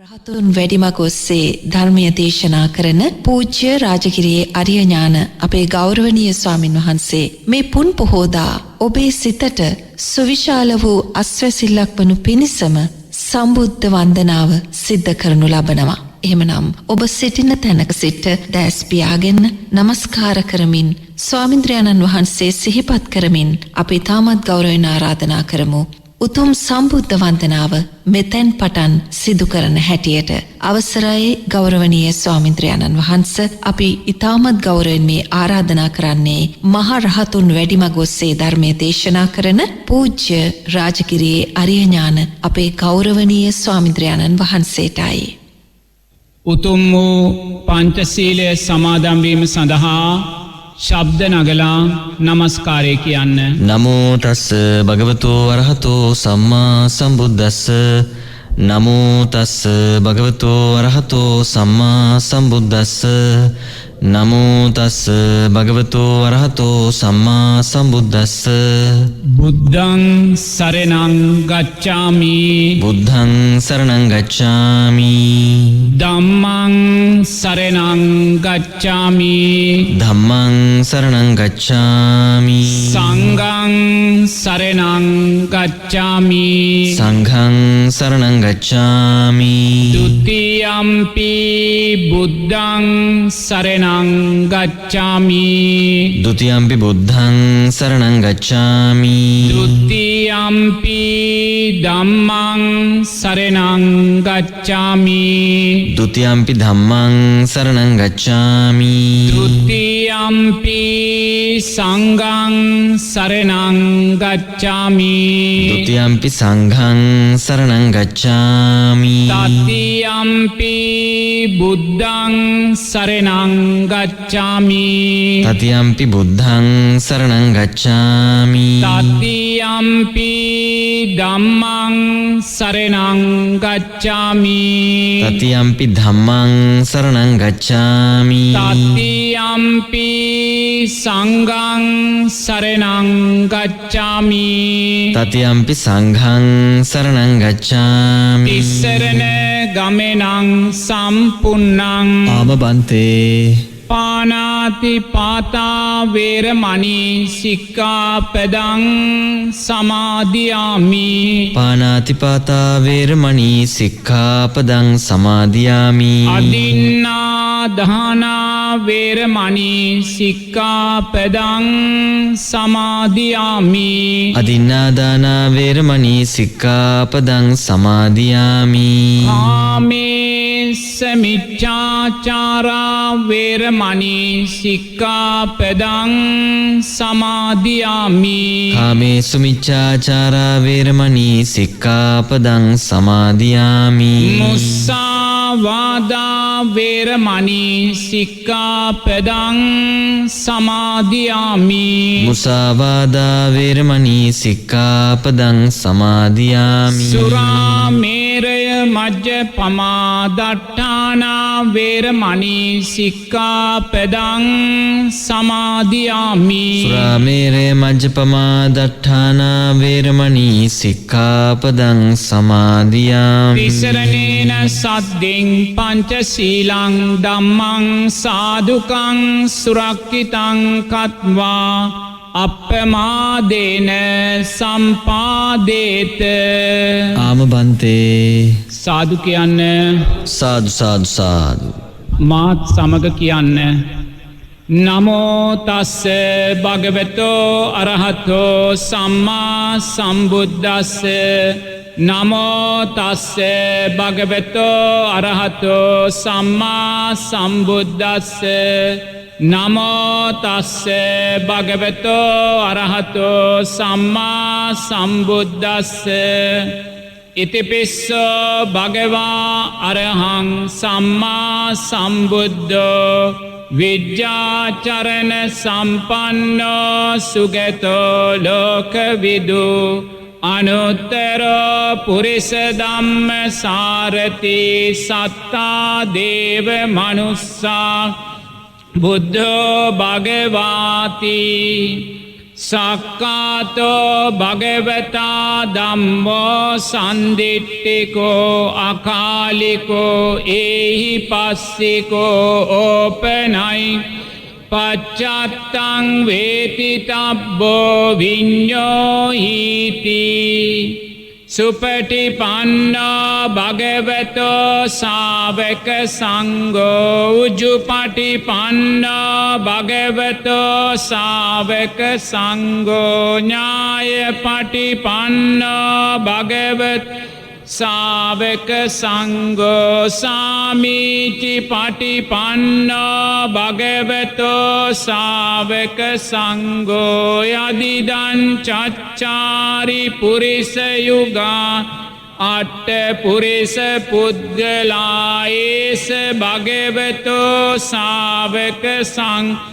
රහතුන් වැඩිමග ඔස්සේ ධර්මය දේශනා කරන පූජ්‍ය රාජගිරියේ අරිය ඥාන අපේ ගෞරවනීය ස්වාමින් වහන්සේ මේ පුන් පොහෝදා ඔබේ සිතට සුවිශාල වූ අස්වැසිල්ලක් වනු පිණිසම සම්බුද්ධ වන්දනාව සිද්ධ කරනු ලබනවා. එහෙමනම් ඔබ සිටින තැනක සිට දැස් පියාගෙන নমස්කාර කරමින් ස්වාමින්ද්‍රයන්න් වහන්සේ සිහිපත් කරමින් අපි තාමත් ගෞරවයෙන් ආරාධනා කරමු. උතුම් සම්බුද්ධ වන්දනාව මෙතෙන් පටන් සිදු කරන හැටියට අවසරයි ගෞරවනීය ස්වාමින්ද්‍රයන්න් වහන්ස අපි ඊටමත් ගෞරවයෙන් මේ ආරාධනා කරන්නේ මහා රහතුන් වැඩිමග ඔස්සේ ධර්මයේ දේශනා කරන පූජ්‍ය රාජගිරියේ අරිය ඥාන අපේ ගෞරවනීය ස්වාමින්ද්‍රයන්න් වහන්සේටයි. උතුම් වූ පංචශීලය සමාදන් වීම සඳහා ශබ්ද නගලා නමස්කාරය කියන්න. නමෝ තස් භගවතු අරහතෝ සම්මා සම්බුද්දස්ස. නමෝ තස් භගවතු අරහතෝ සම්මා සම්බුද්දස්ස. නමෝ තස් භගවතු අරහතෝ සම්මා සම්බුද්දස්ස. බුද්ධං සරණං ගච්ඡාමි. බුද්ධං සරණං ගච්ඡාමි. ධම්මං සරණං ගච්ඡාමි. ධම්මං සරණං ගච්ඡාමි. සංඝං සරණං ගච්ඡාමි. සංඝං සරණං ගච්ඡාමි. ဒုတိယံ පි බුද්ධං සරණං ගච්ඡාමි. ဒုတိယံ පි බුද්ධං සරණං ගච්ඡාමි. ဒုတိယံ පි ධම්මං සරණං ගච්ඡාමි. ဒုတိယံ පි ධම්මං සරණං ගච්ඡාමි. ဒုတိယံ පි සංඝං සරණං ගච්ඡාමි. ဒုတိယံ පි සංඝං සරණං ගච්ඡාමි. တတိယံ පි බුද්ධං සරණං ගච්ඡාමි. တတိယံ පි බුද්ධං සරණං ගච්ඡාමි. တတိယံ පි ධම්මං සරණං ගච්ඡාමි. တတိယံ පි ධම්මං සරණං ගච්ඡාමි. တတိယံ පි සංඝං සරණං ගච්ඡාමි. တတိယံ පි සංඝං සරණං ගච්ඡාමි. තිස්සරණ ගමනං සම්පුන්නං ආමබන්තේ පානාති පාතා වේරමණී සික්ඛාපදං සමාදියාමි. පානාතිපාතා වේරමණී සික්ඛාපදං සමාදියාමි. අදින්නා දානා වේරමණී සික්ඛාපදං සමාදියාමි. අදින්නාදානා වේරමණී සික්ඛාපදං සමාදියාමි. කාමේස මිච්ඡාචාරා වේරමණී සික්ඛාපදං සමාදියාමි. කාමේසු මිච්ඡාචාරා වේරමණී සික්ඛාපදං සමාදියාමි. මුස්සාවාදා වේරමණී සික්ඛාපදං සමාදියාමි. මුසාවාදා වේරමණී සික්ඛාපදං සමාදියාමි. සුරාමේරය මජ්ජපමා දට්ඨානා වේරමණී සික්ඛාපදං සමාදියාමි. සුරාමේරය මජ්ජපමා දට්ඨානා වේරමණී සික්ඛාපදං සමාදියාමි. තිසරණේන සද්දෙන් පංචශීලං ධම්මං සාදුකං සුරක්ඛිතං කତ୍වා අප්පමාදේන සම්පාදේත. ආමබන්තේ සාදු කියන්න. සාදු සාදු සාදු. මාත් සමග කියන්න. නමෝ තස්ස භගවතෝ අරහතෝ සම්මා සම්බුද්දස්ස. නමෝ තස්ස භගවතෝ අරහතෝ සම්මා සම්බුද්දස්ස. නමෝ තස්ස භගවතෝ අරහතෝ සම්මා සම්බුද්දස්ස. ඉතිපිස්සෝ භගවා අරහං සම්මා සම්බුද්ධෝ විජ්ජාචරණ සම්පන්නෝ සුගතෝ ලෝකවිදු අනුත්තරෝ පුරිස ධම්ම සාරති සත්තා දේව මනුස්සා බුද්ධෝ භගවාති සක්කාතෝ භගවතා ධම්මෝ සන්දිට්ඨිකෝ අකාලිකෝ ඒහි පස්සිකෝ ඕපනයි පච්චත්තං වේති තබ්බෝ විඤ්ඤෝ හීති සුපටිපන්නෝ භගවතෝ ශාවක සංඝෝ උජුපටිපන්නෝ භගවතෝ ශාවක සංඝෝ ඥායපටිපන්නෝ භගවතෝ ශාවක සංඝෝ සාමීචි පටිපන්නෝ භගවතෝ ශාවක සංඝෝ යදිදං චච්චාරි පුරිස යුගා අට්ඨ පුරිස පුද්ගලායේස භගවතෝ ශාවක සංඝෝ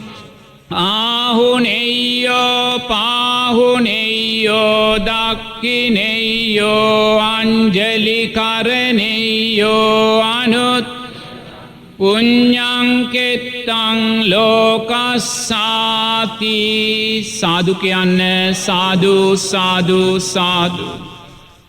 ආහුනෙය්‍යෝ පාහුනෙය්‍යෝ දක්ඛිනෙය්‍යෝ අංජලි කරනෙය්‍යෝ අනුත් පුඤ්ඤං කෙත්තං ලෝකස්සාති සාදු කියන්න සාදු සාදු සාදු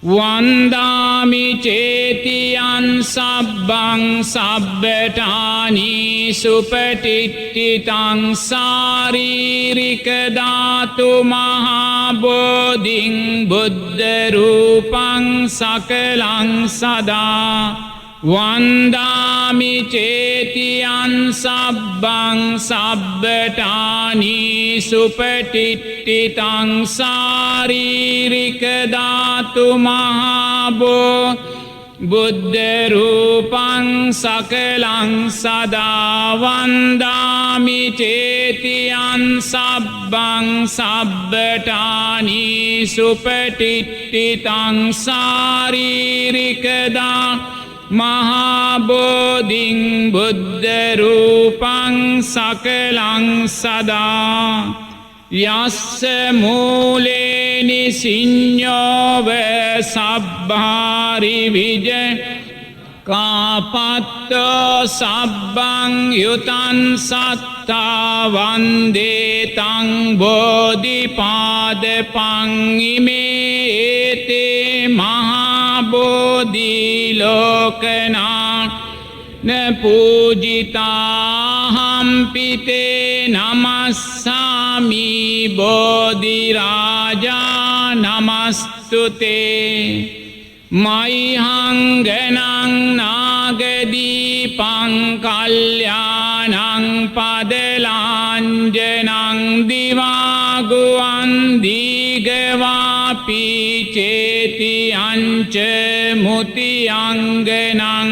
වන්දාමි චේතියන් සබ්බං සබ්බඨානි සුපටිට්ඨිතං සාරීරික ධාතු මහා බෝධින් බුද්ධ රූපං සකලං සදා වන්දාමි චේතියන් සබ්බං සබ්බඨානි සුපටිට්ඨිතං සාරීරික ධාතු මහා බුද්ධ රූපං සකලං සදා වන්දාමි චේතියන් සබ්බං සබ්බඨානි සුපටිට්ඨිතං සාරීරික ධාතු මහාබෝධින් බුද්ධ රූපං සකලං සදා යස්ස මූලේනි සිඤ්ඤෝව සබ්බාරි විජ කාපත්තෝ සබ්බං යුතං සත්තා වන්දේ තං බෝධිපාදපං ඉමේතේ මහා බෝධි ලෝකනා න පූජිතාහම්පිතේ නමස්සාමි බෝධි රාජා නමස්තුතේ මයිහංගනං නාගදීපං කල්යාණං පදලාංජනං දිවාගුවන් දීගවාපි චේතියංච මුතියංගනං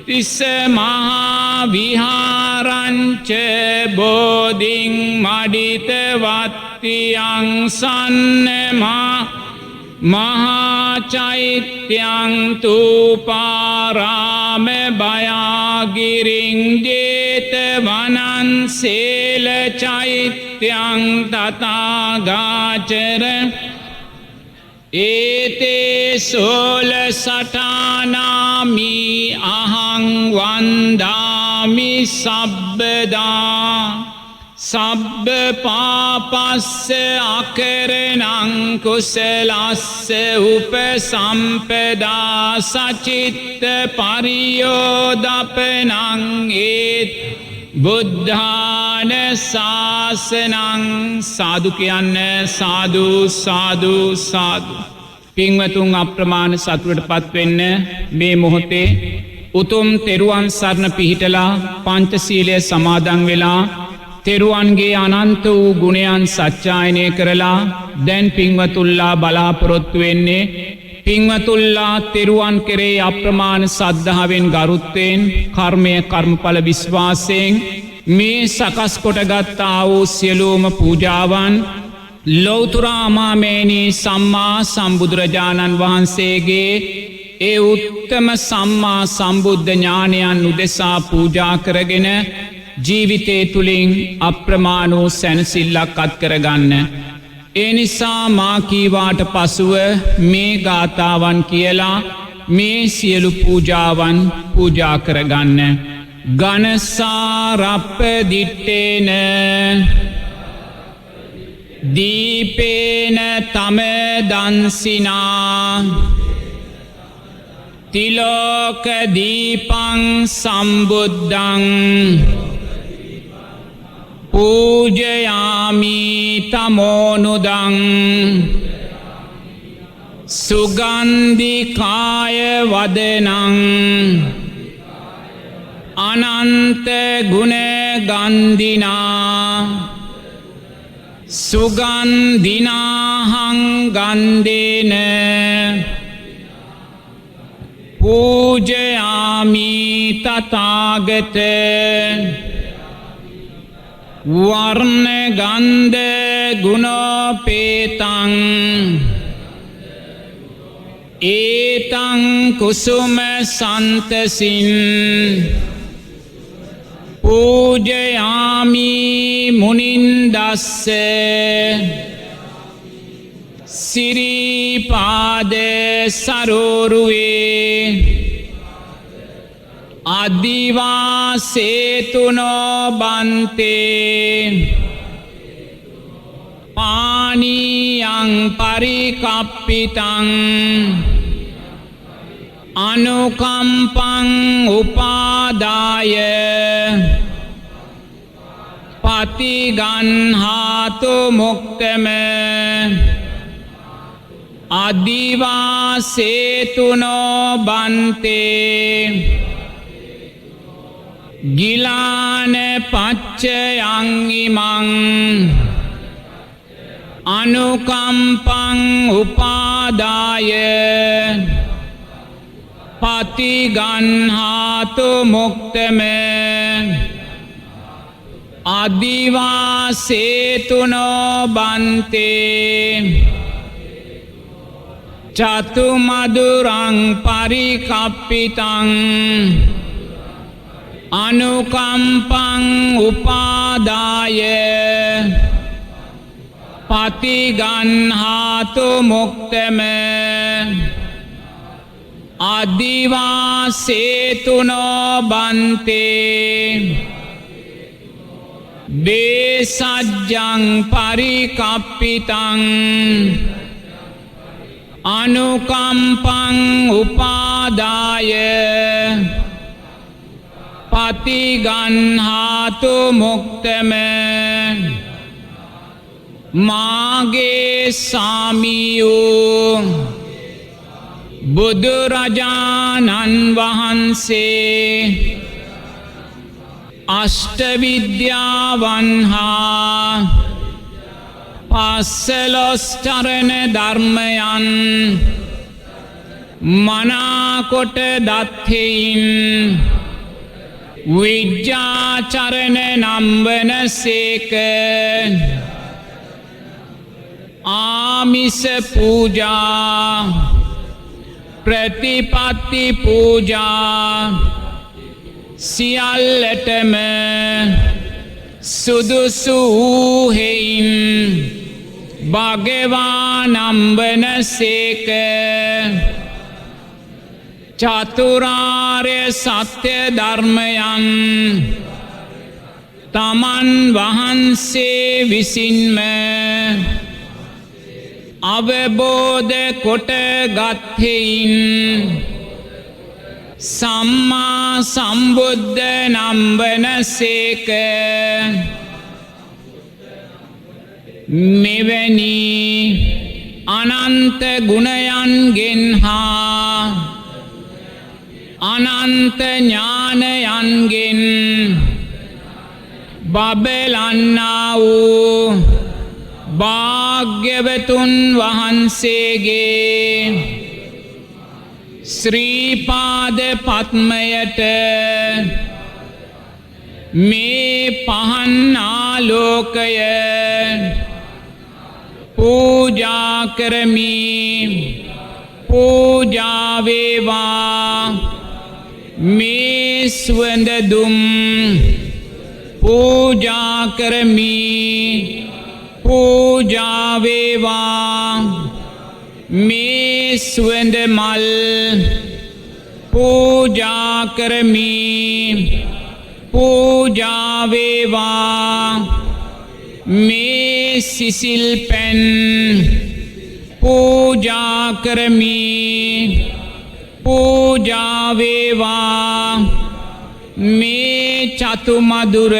තිස්ස මහා විහාරංච බෝධින් මඩිතවත්තියං සන්නමා මහාචෛත්‍යං තූපාරාම බයාගිරින් ජේතවනං සේල චෛත්‍යං තථාගාචර ඒතේ සෝල සටානාමි අහං වන්දාමි සබ්බදා සබ්බ පාපස්ස අකරණං කුසලස්ස උපසම්පදා සචිත්ත පරියෝදපනං ඒත් බුද්ධාන ශාසනං සාදු කියන්න සාදු සාදු සාදු පින්වතුන් අප්‍රමාණ සතුටට පත්වෙන්න මේ මොහොතේ උතුම් තෙරුවන් සරණ පිහිටලා පංචශීලය සමාදන් වෙලා තෙරුවන්ගේ අනන්ත වූ ගුණයන් සච්චායනය කරලා දැන් පින්වතුල්ලා බලාපොරොත්තු වෙන්නේ පින්වතුල්ලා තෙරුවන් කෙරේ අප්‍රමාණ සද්ධාවෙන් ගරුත්වයෙන් කර්මය කර්මඵල විශ්වාසයෙන් මේ සකස් කොටගත්තා වූ සියලුම පූජාවන් ලෞතුරාමාමේනී සම්මා සම්බුදුරජාණන් වහන්සේගේ ඒ උත්තම සම්මා සම්බුද්ධ ඥානයන් උදෙසා පූජා කරගෙන ජීවිතය තුළින් අප්‍රමාණ වූ සැනසිල්ලක් අත්කරගන්න. ඒ නිසා මා කීවාට පසුව මේ ගාථාවන් කියලා මේ සියලු පූජාවන් පූජා කරගන්න. ගනසාරප්ප දිට්ටේන දීපේන තම දන්සිනා තිලෝක දීපං සම්බුද්ධං පූජයාමි තමෝනුදං සුගන්ධිකාය වදනං අනන්ත ගුණ ගන්ධිනා සුගන්ධිනාහං ගන්ධේන පූජයාමි තථාගත වර්ණ ගන්ධ ගුණෝපේතං ඒතං කුසුම සන්තසින් පූජයාමි මුනින්දස්ස සිරිපාද සරෝරුවේ අදිවාසේතුනෝ බන්තේ පානියං පරිකප්පිතං අනුකම්පං උපාදාය පතිගන්හාතු මුක්තම අදිවාසේතුනෝ බන්තේ ගිලාන පච්චයං ඉමං අනුකම්පං උපාදාය පතිගන්හාතු මුක්තම අදිවාසේතුනෝ බන්තේ චතුමදුරං පරිකප්පිතං අනුකම්පං උපාදාය පතිගන්හාතු මුක්තම අදිවාසේතුනෝ බන්තේ දේසජ්ජං පරිකප්පිතං අනුකම්පං උපාදාය පතිගන්හාතු මුක්තම මාගේ සාමියෝ බුදුරජාණන් වහන්සේ අෂ්ටවිද්‍යාවන් හා පස්සලොස්චරණ ධර්මයන් මනාකොට දත්හෙයින් විජ්ජාචරණ නම්වන සේක ආමිස පූජා ප්‍රතිපත්ති පූජා සියල්ලටම සුදුසු වූහෙයින් භගවානම්බන සේක චතුරාර්ය සත්‍ය ධර්මයන් තමන් වහන්සේ විසින්ම අවබෝධ කොට ගත්හෙයින් සම්මා සම්බුද්ධ නම්වන සේක මෙවැනි අනන්ත ගුණයන්ගෙන් හා අනන්ත ඥානයන්ගෙන් බබලන්නා වූ භාග්‍යවතුන් වහන්සේගේ ශ්‍රීපාද පත්මයට මේ පහන් ආලෝකය පූජා කරමි. පූජා වේවා මේ සුවඳ දුම් පූජා කරමි. පූජා වේවා මේ සුවඳ මල් පූජා කරමි. පූජා වේවා මේ සිසිල් පැන් පූජා කරමි පූජා වේවා මේ චතු මధుර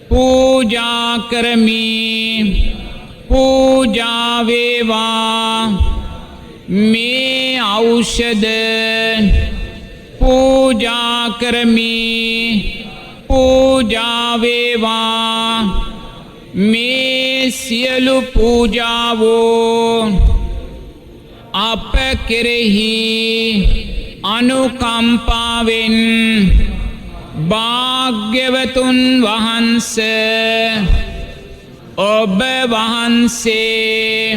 පූජා කරමි පූජා වේවා මේ ඖෂධ පූජා කරමි පූජා වේවා මේ සියලු පූජාවෝ අප කෙරෙහි අනුකම්පාවෙන් භාග්‍යවතුන් වහන්සේ ඔබ වහන්සේ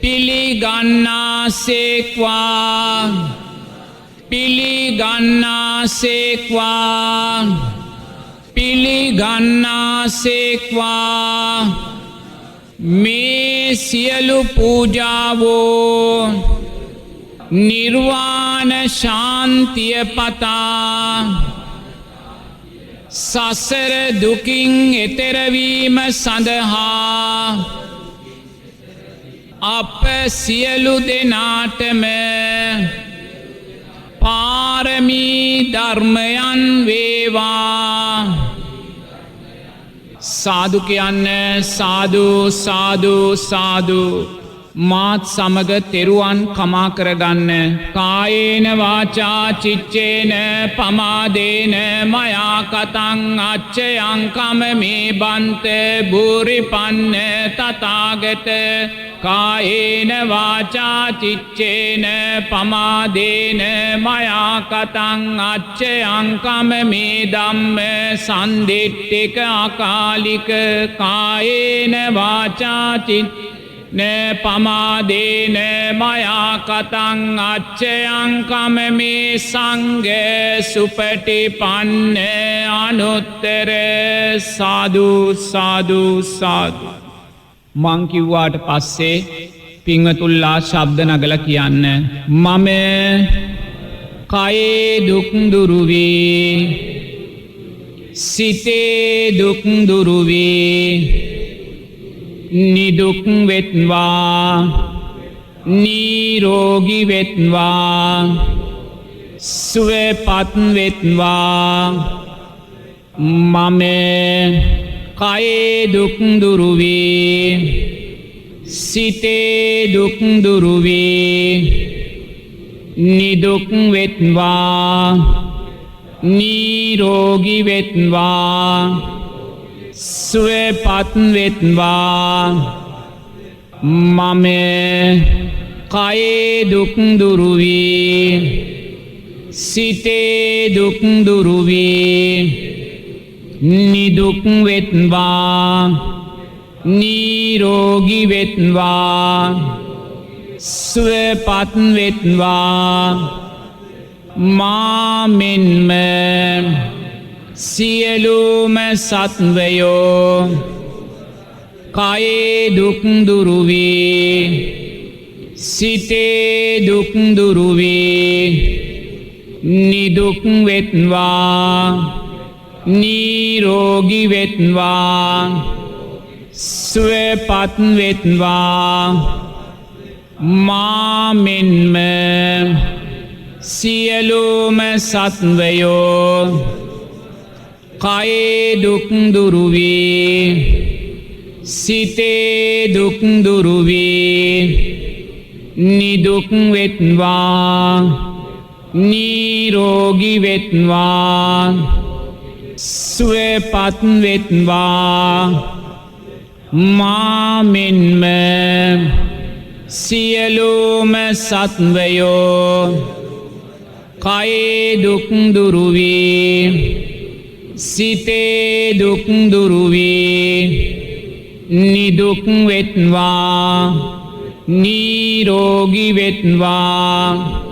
පිළිගන්නාසේක්වා පිළිගන්නාසේක්වා පිළිගන්නාසේක්වා මේ සියලු පූජාවෝ නිර්වාණ ශාන්තිය පතා සසර දුකින් එතරවීම සඳහා අප සියලු දෙනාටම පාරමී ධර්මයන් වේවා සාදු කියන්න සාදු සාදු සාදු මාත් සමග තෙරුවන් කමා කරගන්න කායේන වාචා චිත්තේන පමාදේන මයා කතං අච්චයං කමමේ බන්ත බුරිපන්න තථාගත කායේන වාචා චිත්තේන පමාදේන මයා කතං අච්චයං කමමේ ධම්ම සම්දිට්ඨික අකාලික කායේන වාචා චිත්තේන පමාදේන මයා කතං අච්චයං කමමේ සංඝ සුපටිපන්න අනුත්තර සාදු සාදු සාදු මං කිව්වාට පස්සේ පින්වතුල්ලා ශබ්ද නගලා කියන්න මම කයේ දුක් දුරු වේ සිතේ දුක් දුරු වේ නිදුක් වෙත්වා නිරෝගී වෙත්වා සුවපත් වෙත්වා මම කයේ දුක් දුරු වේ සිතේ දුක් දුරු වේ නිදුක් වෙත්වා නිරෝගී වෙත්වා සුවපත් වෙත්වා මම කයේ දුක් දුරු වේ සිතේ දුක් දුරු වේ නිදුක් වෙත්වා නිරෝගී වෙත්වා සුවපත් වෙත්වා මා මෙන්ම සියලුම සත්වයෝ කයේ දුක් දුරු වේ සිතේ දුක් දුරු වේ නිදුක් වෙත්වා නිරෝගී වෙත්වා සුවපත් වෙත්වා මා මෙන්ම සියලුම සත්වයෝ කයේ දුක් දුරු වේ සිතේ දුක් දුරු වේ නිදුක් වෙත්වා නිරෝගී වෙත්වා සුවපත් වෙත්වා මා මෙන්ම සියලුම සත්වයෝ කයේ දුක් දුරු වේ සිතේ දුක් දුරු වේ නිදුක් වෙත්වා නිරෝගී වෙත්වා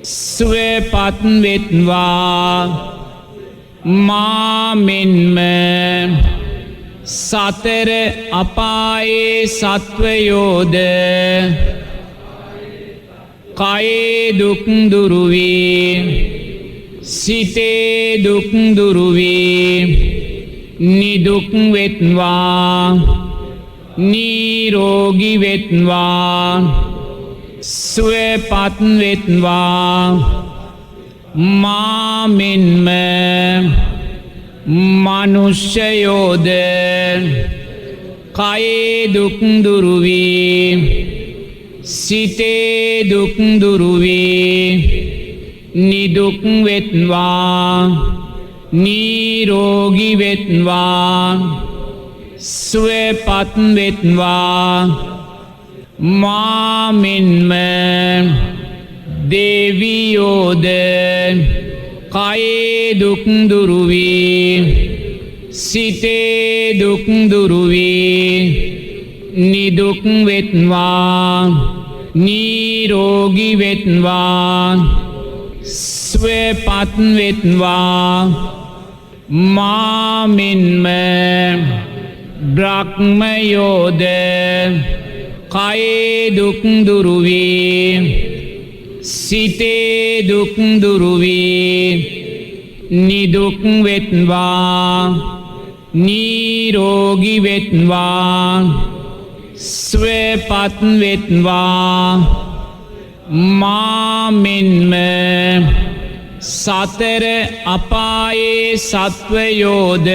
සුවපත් වෙත්වා මා මෙන්ම සතර අපායේ සත්වයෝද කයේ දුක් දුරු වේ සිතේ දුක් දුරු වේ නිදුක් වෙත්වා නිරෝගී වෙත්වා සුවපත් වෙත්වා මා මෙන්ම මනුෂ්‍යයෝද කයේ දුක් දුරු වී සිතේ දුක් දුරු වී නිදුක් වෙත්වා නිරෝගී වෙත්වා සුවපත් වෙත්වා මා මෙන්ම දෙවියෝද කයේ දුක් දුරු වී සිතේ දුක් දුරු වී නිදුක් වෙත්වා නිරෝගී වෙත්වා සුවපත් වෙත්වා මා මෙන්ම බ්‍රහ්මයෝද කයේ දුක් දුරු වී සිතේ දුක් දුරු වී නිදුක් වෙත්වා නිරෝගී වෙත්වා සුවපත් වෙත්වා මා මෙන්ම සතර අපායේ සත්වයෝද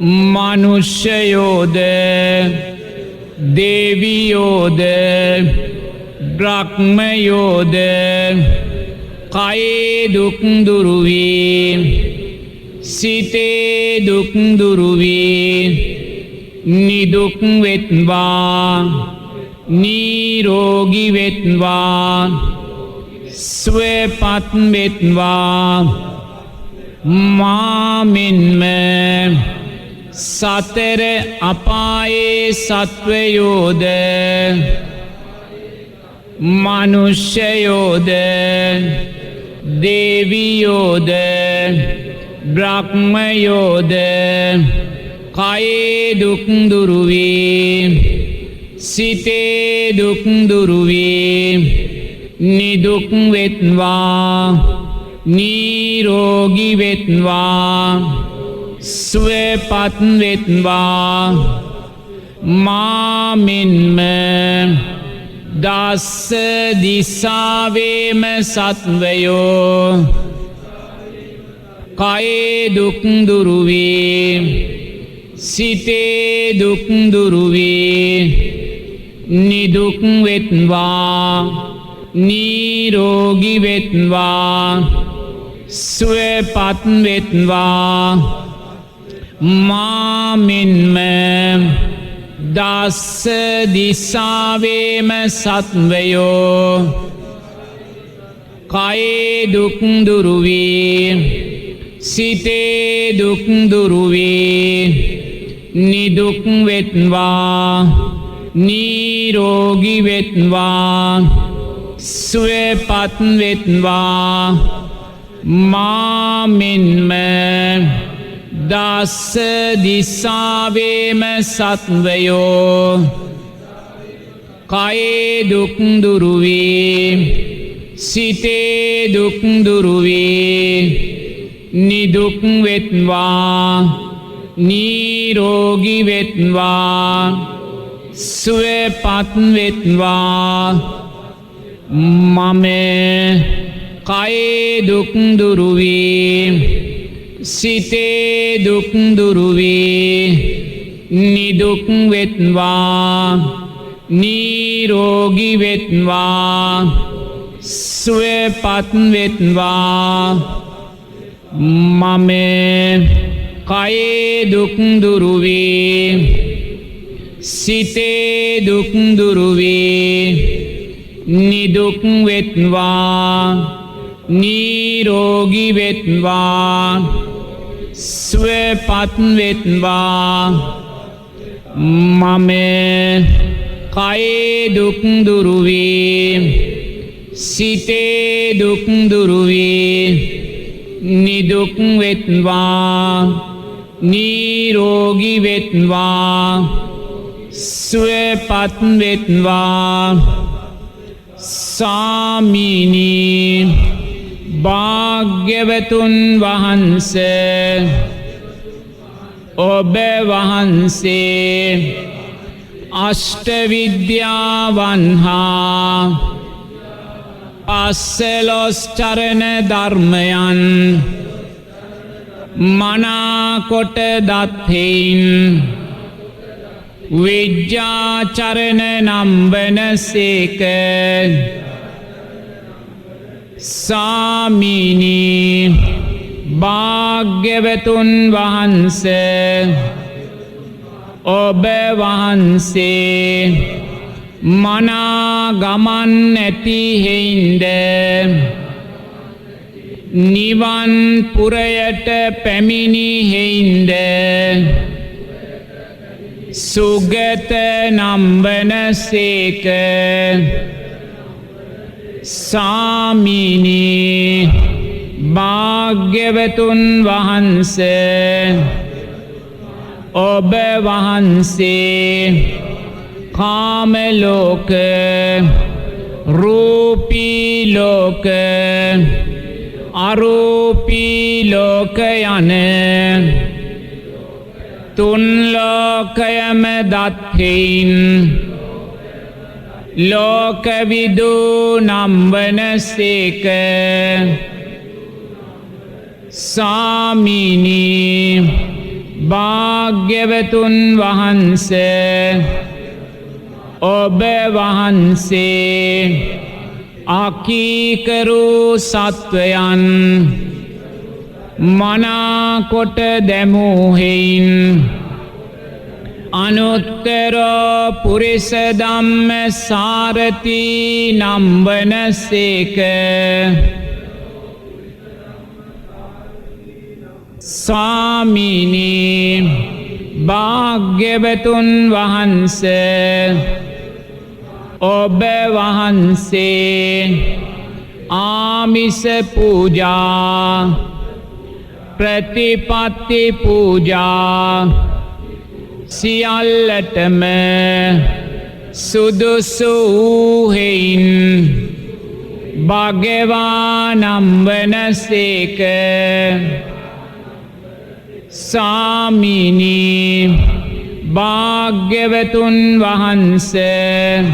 මනුෂ්‍යයෝද දෙවියෝද බ්‍රහ්මයෝද කයේ දුක් දුරු වී සිතේ දුක් දුරු වී නිදුක් වෙත්වා නිරෝගී වෙත්වා සුවපත් වෙත්වා මා මෙන්ම සතර අපායේ සත්වයෝද මනුෂ්‍යයෝද දෙවියෝද බ්‍රහ්මයෝද කයේ දුක් දුරු වී සිතේ දුක් දුරු වී නිදුක් වෙත්වා නිරෝගී වෙත්වා සුවපත් වෙත්වා මා මෙන්ම දස්ස දිසාවේම සත්වයෝ කයේ දුක් දුරු වී සිතේ දුක් දුරු වී නිදුක් වෙත්වා නිරෝගී වෙත්වා සුවපත් වෙත්වා මා මෙන්ම දස්ස දිසාවේම සත්වයෝ කයේ දුක් දුරු වී සිතේ දුක් දුරු වී නිදුක් වෙත්වා නිරෝගී වෙත්වා සුවපත් වෙත්වා මා මෙන්ම දස්ස දිසාවේම සත්වයෝ කයේ දුක් දුරු වී සිතේ දුක් දුරු වී නිදුක් වෙත්වා නිරෝගී වෙත්වා සුවපත් වෙත්වා මම කයේ දුක් දුරු වී සිතේ දුක් දුරු වී නිදුක් වෙත්වා නිරෝගී වෙත්වා සුවපත් වෙත්වා මම කයේ දුක් දුරු වී සිතේ දුක් දුරු වී නිදුක් වෙත්වා නිරෝගී වෙත්වා සුවපත් වෙත්වා මම කයේ දුක් දුරු වී සිතේ දුක් දුරු වී නිදුක් වෙත්වා නිරෝගී වෙත්වා සුවපත් වෙත්වා ස්වාමීනි භාග්‍යවතුන් වහන්සේ ඔබ වහන්සේ අෂ්ට විද්‍යාවන් හා පස්සෙලොස් චරණ ධර්මයන් මනාකොට දත්හෙයින් විජ්ජාචරණ නම් වනසේක සාමිනී භාග්‍යවතුන් වහන්සේ ඔබ වහන්සේ මනා ගමන් නැති හේින්ද නිවන් පුරයට පැමිණි හේින්ද සුගත නම් වනසේක සාමිනී භාග්‍යවතුන් වහන්සේ ඔබ වහන්සේ කාම ලෝක රූපී ලෝක අරූපී ලෝක යන තුන් ලෝකයම දත්හෙයින් ලෝකවිදු නම් වනසේක සාමිනී භාග්‍යවතුන් වහන්සේ ඔබ වහන්සේ අකීකරු සත්වයන් මනාකොට දැමූහෙයින් අනුත්තර පුරිස ධම්ම සාරති නම් වනසේක සාමිනී භාග්‍යවතුන් වහන්සේ ඔබ වහන්සේ ආමිස පූජා ප්‍රතිපත්ති පූජා සියල්ලටම සුදුසු වූහෙයින් භගවා නම් වනසේක සාමිනී භාග්‍යවතුන් වහන්සේ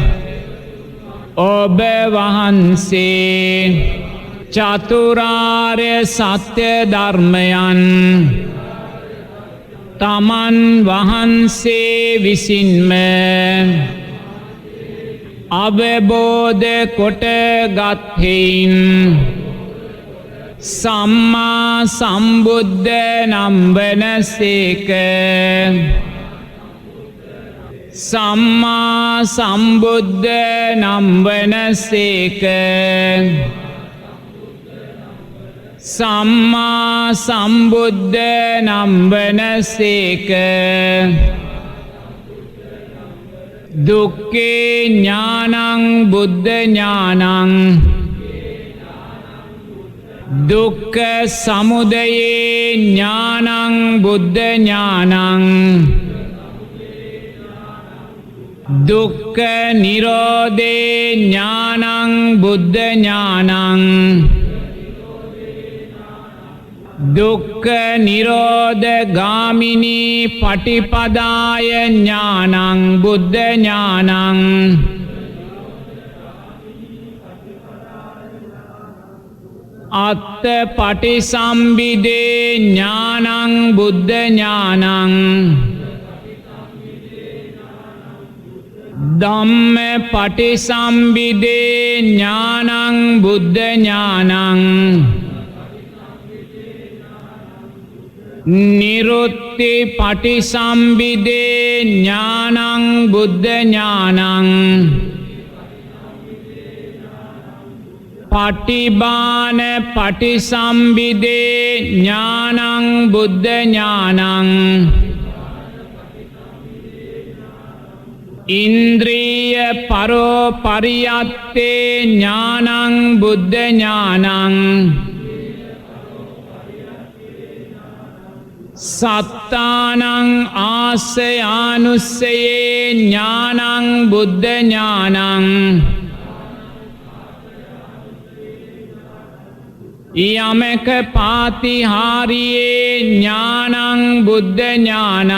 ඔබ වහන්සේ චතුරාර්ය සත්‍ය ධර්මයන් තමන් වහන්සේ විසින්ම අවබෝධ කොට ගත්හෙයින් සම්මා සම්බුද්ධ නම් වනසේක සම්මා සම්බුද්ධ නම් වනසේක සම්මා සම්බුද්ධ නම් වනසේක දුක්ඛේ ඥානං බුද්ධ ඥානං දුක්ඛ සමුදයේ ඥානං බුද්ධ ඥානං දුක්ඛ නිරෝධේ ඥානං බුද්ධ ඥානං දුක්ඛ නිරෝධ ගාමිනී පටිපදාය ඥානං බුද්ධ ඥානං අත්ථ පටිසම්භිදේ ඥානං බුද්ධ ඥානං ධම්ම පටිසම්භිදේ ඥානං බුද්ධ ඥානං නිරුත්ති පටිසම්භිදේ ඥානං බුද්ධ ඥානං පටිභාන පටිසම්භිදේ ඥානං බුද්ධ ඥානං ඉන්ද්‍රිය පරෝ පරියත්තේ ඥානං බුද්ධ ඥානං සත්තානං ආසයානුස්සයේ ඥානං බුද්ධ ඥානං යමක පාතිහාරියේ ඥානං බුද්ධ ඥානං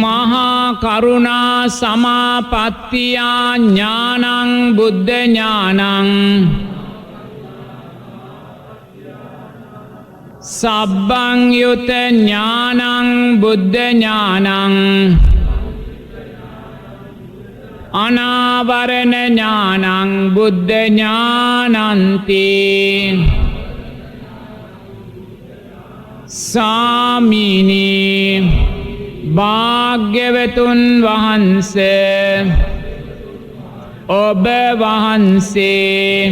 මහා කරුණා සමාපත්තියා ඥානං බුද්ධ ඥානං සබ්බං යුත ඥානං බුද්ධ ඥානං අනාවරණ ඥානං බුද්ධ ඥානන්ති සාමිනී භාග්‍යවතුන් වහන්සේ ඔබ වහන්සේ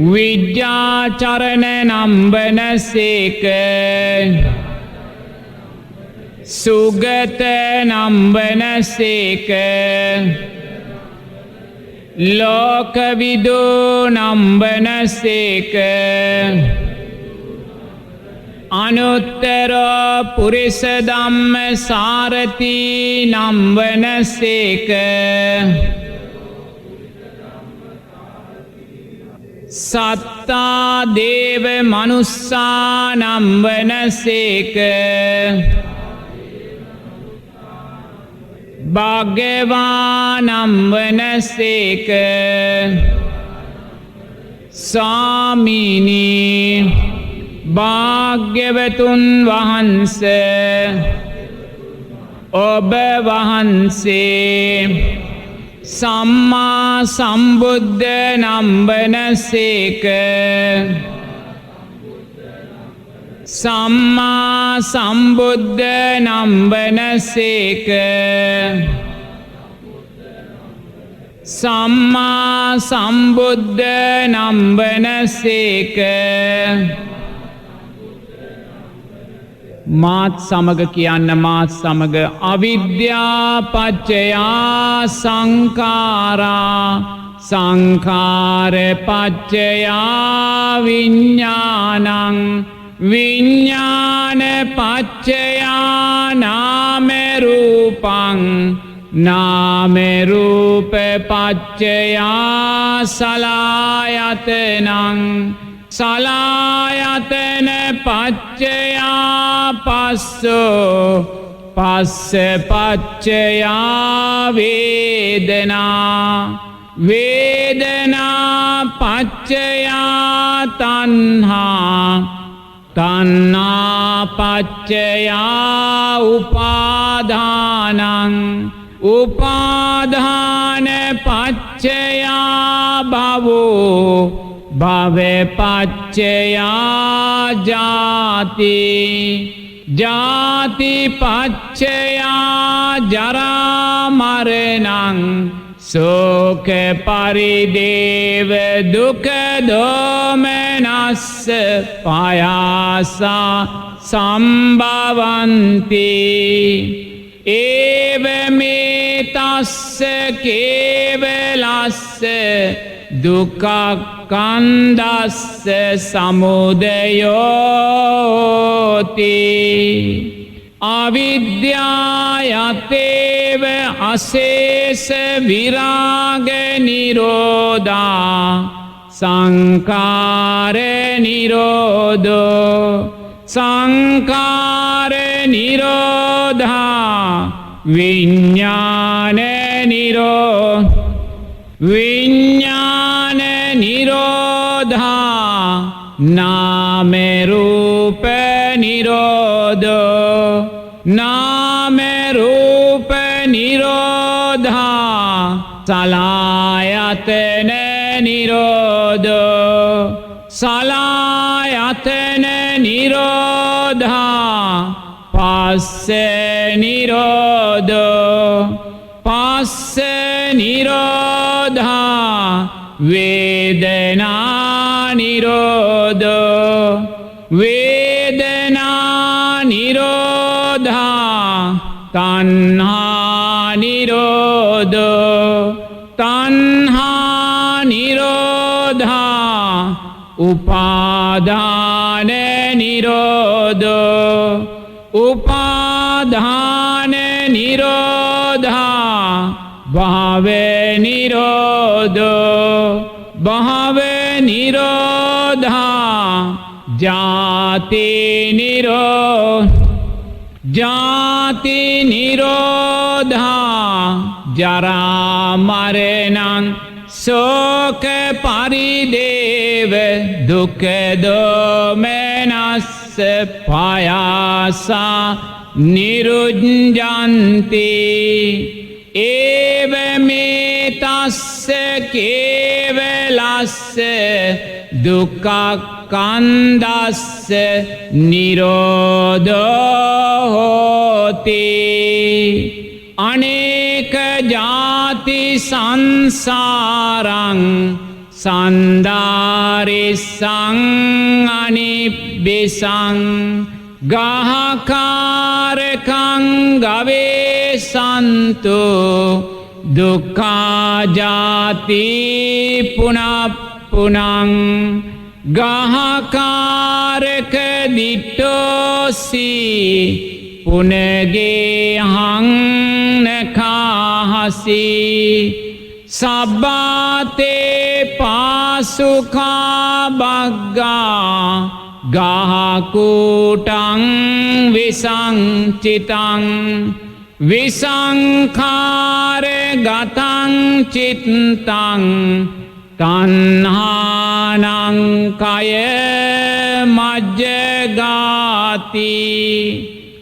විද්‍යාචරණ නම්බන සේක සුගත නම්බන සේක ලෝකවිදු නම්බන සේක අනුත්තර පුරිස ධම්ම සාරති නම්බන සේක සත්තා දේව මනුස්සා නම්බන සේක භගවා නම්බන සේක සාමිනී භාග්‍යවතුන් වහන්සේ ඔබ වහන්සේ සම්මා සම්බුද්ධ නම්බන සේක සම්මා සම්බුද්ධ නම්බන සේක සම්මා සම්බුද්ධ නම්බන සේක මාත් සමග කියන්න මාත් සමග අවිද්‍යා පච්චයා සංඛාරා සංඛාර පච්චයා විඤ්ඤාණං විඤ්ඤාණ පච්චයා නාම රූපං නාම රූප පච්චයා සලආයතනං සලායතන පච්චයා පස්සෝ පස්ස පච්චයා වේදනා වේදනා පච්චයා තණ්හා තණ්හා පච්චයා උපාදානං උපාදාන පච්චයා භවෝ භව පච්චයා ජාති ජාති පච්චයා ජරා මරණං සෝක පරිදේව දුක්ඛ දෝමනස්ස පායාසා සම්භවಂತಿ ඒවමේ තස්ස කේවලස්ස දුක්ඛක්ඛන්දස්ස සමුදයෝති අවිද්‍යායතේව අශේෂ විරාග නිරෝධා සංඛාර නිරෝධෝ සංඛාර නිරෝධා විඤ්ඤාණ නිරෝධ විඤ්ඤාණ නිරෝධා නාම රූප නිරෝධෝ නාම රූප නිරෝධා සලආයතන නිරෝධෝ සලආයතන නිරෝධා පස්ස නිරෝධෝ පස්ස නිරෝධා වේදනා නිරෝධෝ වේදනා නිරෝධා තණ්හා නිරෝධෝ තණ්හා නිරෝධා උපාදාන නිරෝධෝ උපාදාන නිරෝධා භාවේ නිරෝධෝ භාවේ නිරෝධා ජාති ජාති නිරෝධා ජරා මරණං සෝක පරිදේව දුක්ඛ දෝමනස්ස පායාසා නිරුඤ්ජන්ති ඒවමේ තස්ස කේවලස්ස දුක්ඛක්ඛන්දස්ස නිරෝධෝ හෝති අනේක ජාති සංසාරං සන්දාරිසං අනිබ්බිසං ගාහකාරකං ගවේසන්තු දුක්ඛා ජාති පුනප්පුනං ගාහකාරක දිට්ඨෝසි පුනගේ හංනකාහසි සබ්බාතේ පාසුකා බග්ගා ගාහකූටං විසංචිතං විසංඛාර ගතං චිත්තං තණ්හානං කය මජ්ජගාති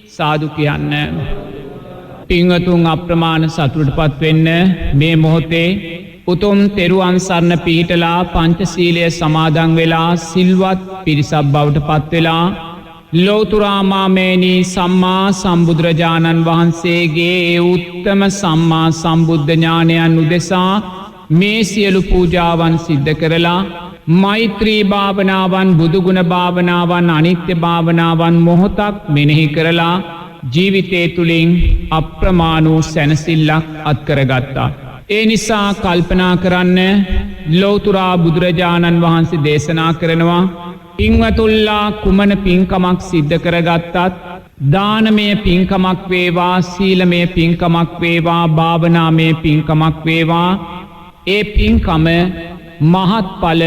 සාදු කියන්න පිංගතුන් අප්‍රමාණ සතුටටපත් වෙන්න මේ මොහොතේ උතුම් තෙරුවන් සරණ පිහිටලා පංචශීලය සමාදන් වෙලා සිල්වත් පිරිසක් බවට පත් වෙලා ලෝතුරා මාමේනී සම්මා සම්බුදුරජාණන් වහන්සේගේ ඒ උත්තම සම්මා සම්බුද්ධ ඥානයන් උදෙසා මේ සියලු පූජාවන් සිද්ධ කරලා මෛත්‍රී භාවනාවන් බුදුගුණ භාවනාවන් අනිත්‍ය භාවනාවන් මොහොතක් මෙනෙහි කරලා ජීවිතය තුළින් අප්‍රමාණ වූ සැනසිල්ලක් අත්කරගත්තා. ඒ නිසා කල්පනා කරන්න ලෝතුරා බුදුරජාණන් වහන්සේ දේශනා කරනවා පින්වතුල්ලා කුමන පින්කමක් සිද්ධ කරගත්තත් දානමය පින්කමක් වේවා සීලමය පින්කමක් වේවා භාවනාමය පින්කමක් වේවා ඒ පින්කම මහත්ඵල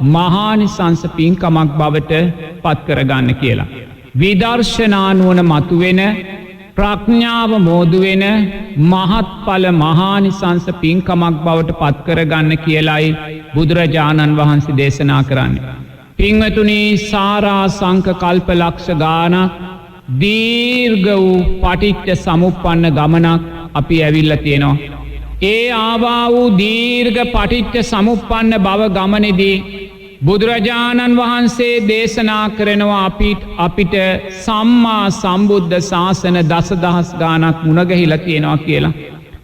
මහානිසංස පින්කමක් බවට පත්කරගන්න කියලා. විදර්ශනානුවන මතුවෙන ප්‍රඥාව මෝදුවෙන මහත්ඵල මහානිසංස පින්කමක් බවට පත්කරගන්න කියලයි බුදුරජාණන් වහන්සේ දේශනා කරන්නේ. පින්වතුනි සාරා සංක කල්ප ලක්ෂ ගානක් දීර්ඝ වූ පටිච්ච සමුප්පන්න ගමනක් අපි ඇවිල්ලා තියෙනවා. ඒ ආවා වූ දීර්ඝ පටිච්ච සමුප්පන්න බව ගමනේදී බුදුරජාණන් වහන්සේ දේශනා කරනවා අපිට සම්මා සම්බුද්ධ ශාසන දසදහස් ගානක් මුණගැහිලා තියෙනවා කියලා.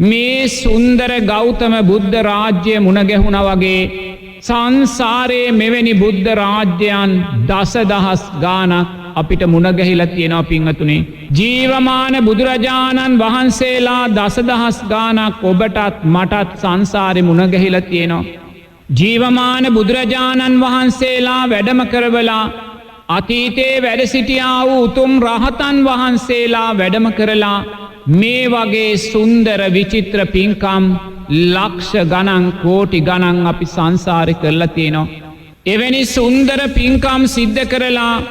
මේ සුන්දර ගෞතම බුද්ධ රාජ්‍ය මුණගැහුණා වගේ සංසාරයේ මෙවැනි බුද්ධ රාජ්‍යයන් දසදහස් ගානක් අපිට මුණගැහිලා තියෙනවා පින්වතුනි. ජීවමාන බුදුරජාණන් වහන්සේලා දසදහස් ගානක් ඔබටත් මටත් සංසාරේ මුණගැහිලා තියෙනවා. ජීවමාන බුදුරජාණන් වහන්සේලා වැඩම කරවලා අතීතයේ වැඩ සිටියා වූ උතුම් රහතන් වහන්සේලා වැඩම කරලා මේ වගේ සුන්දර විචිත්‍ර පින්කම් ලක්ෂ ගණන් කෝටි ගණන් අපි සංසාරේ කරලා තියෙනවා. එවැනි සුන්දර පින්කම් සිද්ධ කරලා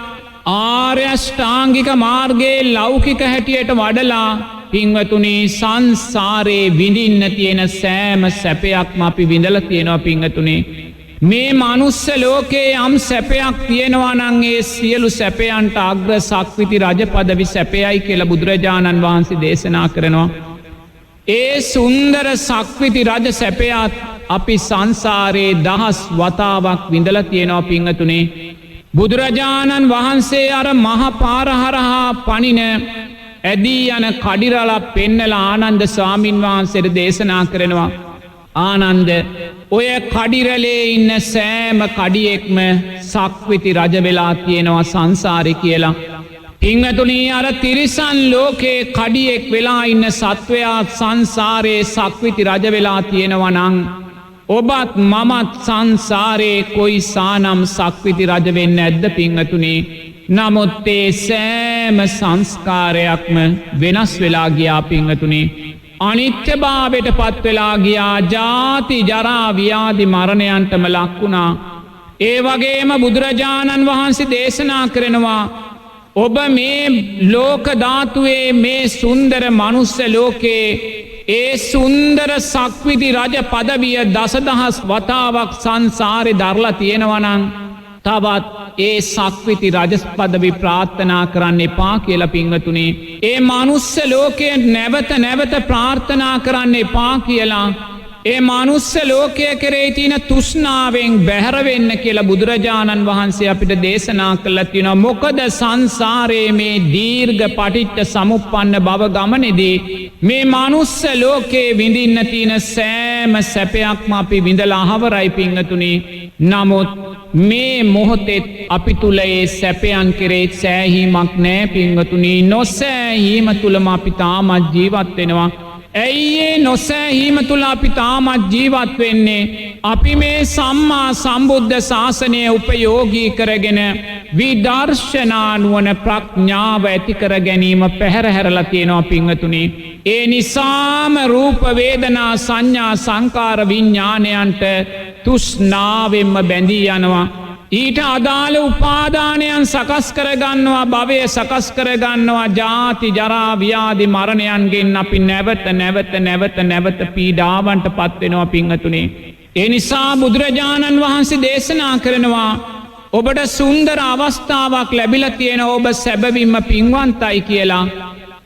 ආර්ය අෂ්ටාංගික මාර්ගයේ ලෞකික හැටියට වඩලා පින්වතුනි සංසාරේ විඳින්න තියෙන සෑම සැපයක්ම අපි විඳලා තියෙනවා පින්වතුනි. මේ මනුස්ස ලෝකේ යම් සැපයක් තියෙනවා නම් ඒ සියලු සැපයන්ට අග්‍ර සක්විති රජ පදවි සැපයයි කියලා බුදුරජාණන් වහන්සේ දේශනා කරනවා. ඒ සුන්දර සක්විති රජ සැපයත් අපි සංසාරේ දහස් වතාවක් විඳලා තියෙනවා පින්වතුනි. බුදුරජාණන් වහන්සේ අර මහ පාර හරහා පනින ඇදී යන කඩිරල පෙන්නලා ආනන්ද ස්වාමින් වහන්සේට දේශනා කරනවා. ආනන්ද ඔය කඩිරලේ ඉන්න සෑම කඩියෙක්ම සක්විති රජ වෙලා තියෙනවා සංසාරේ කියලා. පින්වතුනි අර තිරිසන් ලෝකේ කඩියෙක් වෙලා ඉන්න සත්වයා සංසාරේ සක්විති රජ වෙලා තියෙනවා නම් ඔබත් මමත් සංසාරේ කොයි සානම් සක්විති රජ වෙන්න ඇද්ද පින්වතුනි. නමුත් ඒ සෑම සංස්කාරයක්ම වෙනස් වෙලා ගියා පින්වතුනි. අනිත්‍යභාවයට පත් වෙලා ගියා. ජාති ජරා ව්‍යාධි මරණයන්ටම ලක් වුණා. ඒ වගේම බුදුරජාණන් වහන්සේ දේශනා කරනවා ඔබ මේ ලෝක ධාතුවේ මේ සුන්දර මනුස්ස ලෝකේ ඒ සුන්දර සක්විති රජ පදවිය දසදහස් වතාවක් සංසාරේ දරලා තියෙනවා නම් තවත් ඒ සක්විති රජ පදවි ප්‍රාර්ථනා කරන්න එපා කියලා පින්වතුනි. ඒ මනුස්ස ලෝකයේ නැවත නැවත ප්‍රාර්ථනා කරන්න එපා කියලා. ඒ මනුස්ස ලෝකය කෙරෙහි තියෙන තෘෂ්ණාවෙන් බැහැර වෙන්න කියලා බුදුරජාණන් වහන්සේ අපිට දේශනා කළා තියෙනවා. මොකද සංසාරයේ මේ දීර්ඝ පටිච්ච සමුප්පන්න භව ගමනේදී මේ මනුස්ස ලෝකේ විඳින්න තියෙන සෑම සැපයක්ම අපි විඳලා අහවරයි පින්වතුනි. නමුත් මේ මොහොතේ අපි තුල ඒ සැපයන් කෙරෙහි සෑහීමක් නැහැ පින්වතුනි. නොසෑහීම තුලම අපි තාමත් ජීවත් වෙනවා. ඇයි ඒ නොසෑහීම තුල අපි තාමත් ජීවත් වෙන්නේ? අපි මේ සම්මා සම්බුද්ධ ශාසනය උපයෝගී කරගෙන විදර්ශනා නුවණ ප්‍රඥාව ඇති කර ගැනීම පැහැර හැරලා තියෙනවා පින්වතුනි. ඒ නිසාම රූප වේදනා සංඥා සංකාර විඥානයන්ට තෘෂ්ණාවෙන්ම බැඳී යනවා. ඊට අදාළ උපාදානයන් සකස් කරගන්නවා, භවය සකස් කරගන්නවා. ජාති ජරා ව්‍යාධි මරණයන්ගෙන් අපි නැවත පීඩාවන්ට පත් වෙනවා පින්වතුනි. ඒ නිසා බුදුරජාණන් වහන්සේ දේශනා කරනවා ඔබට සුන්දර අවස්ථාවක් ලැබිලා තියෙනවා. ඔබ සැබවින්ම පින්වන්තයි කියලා.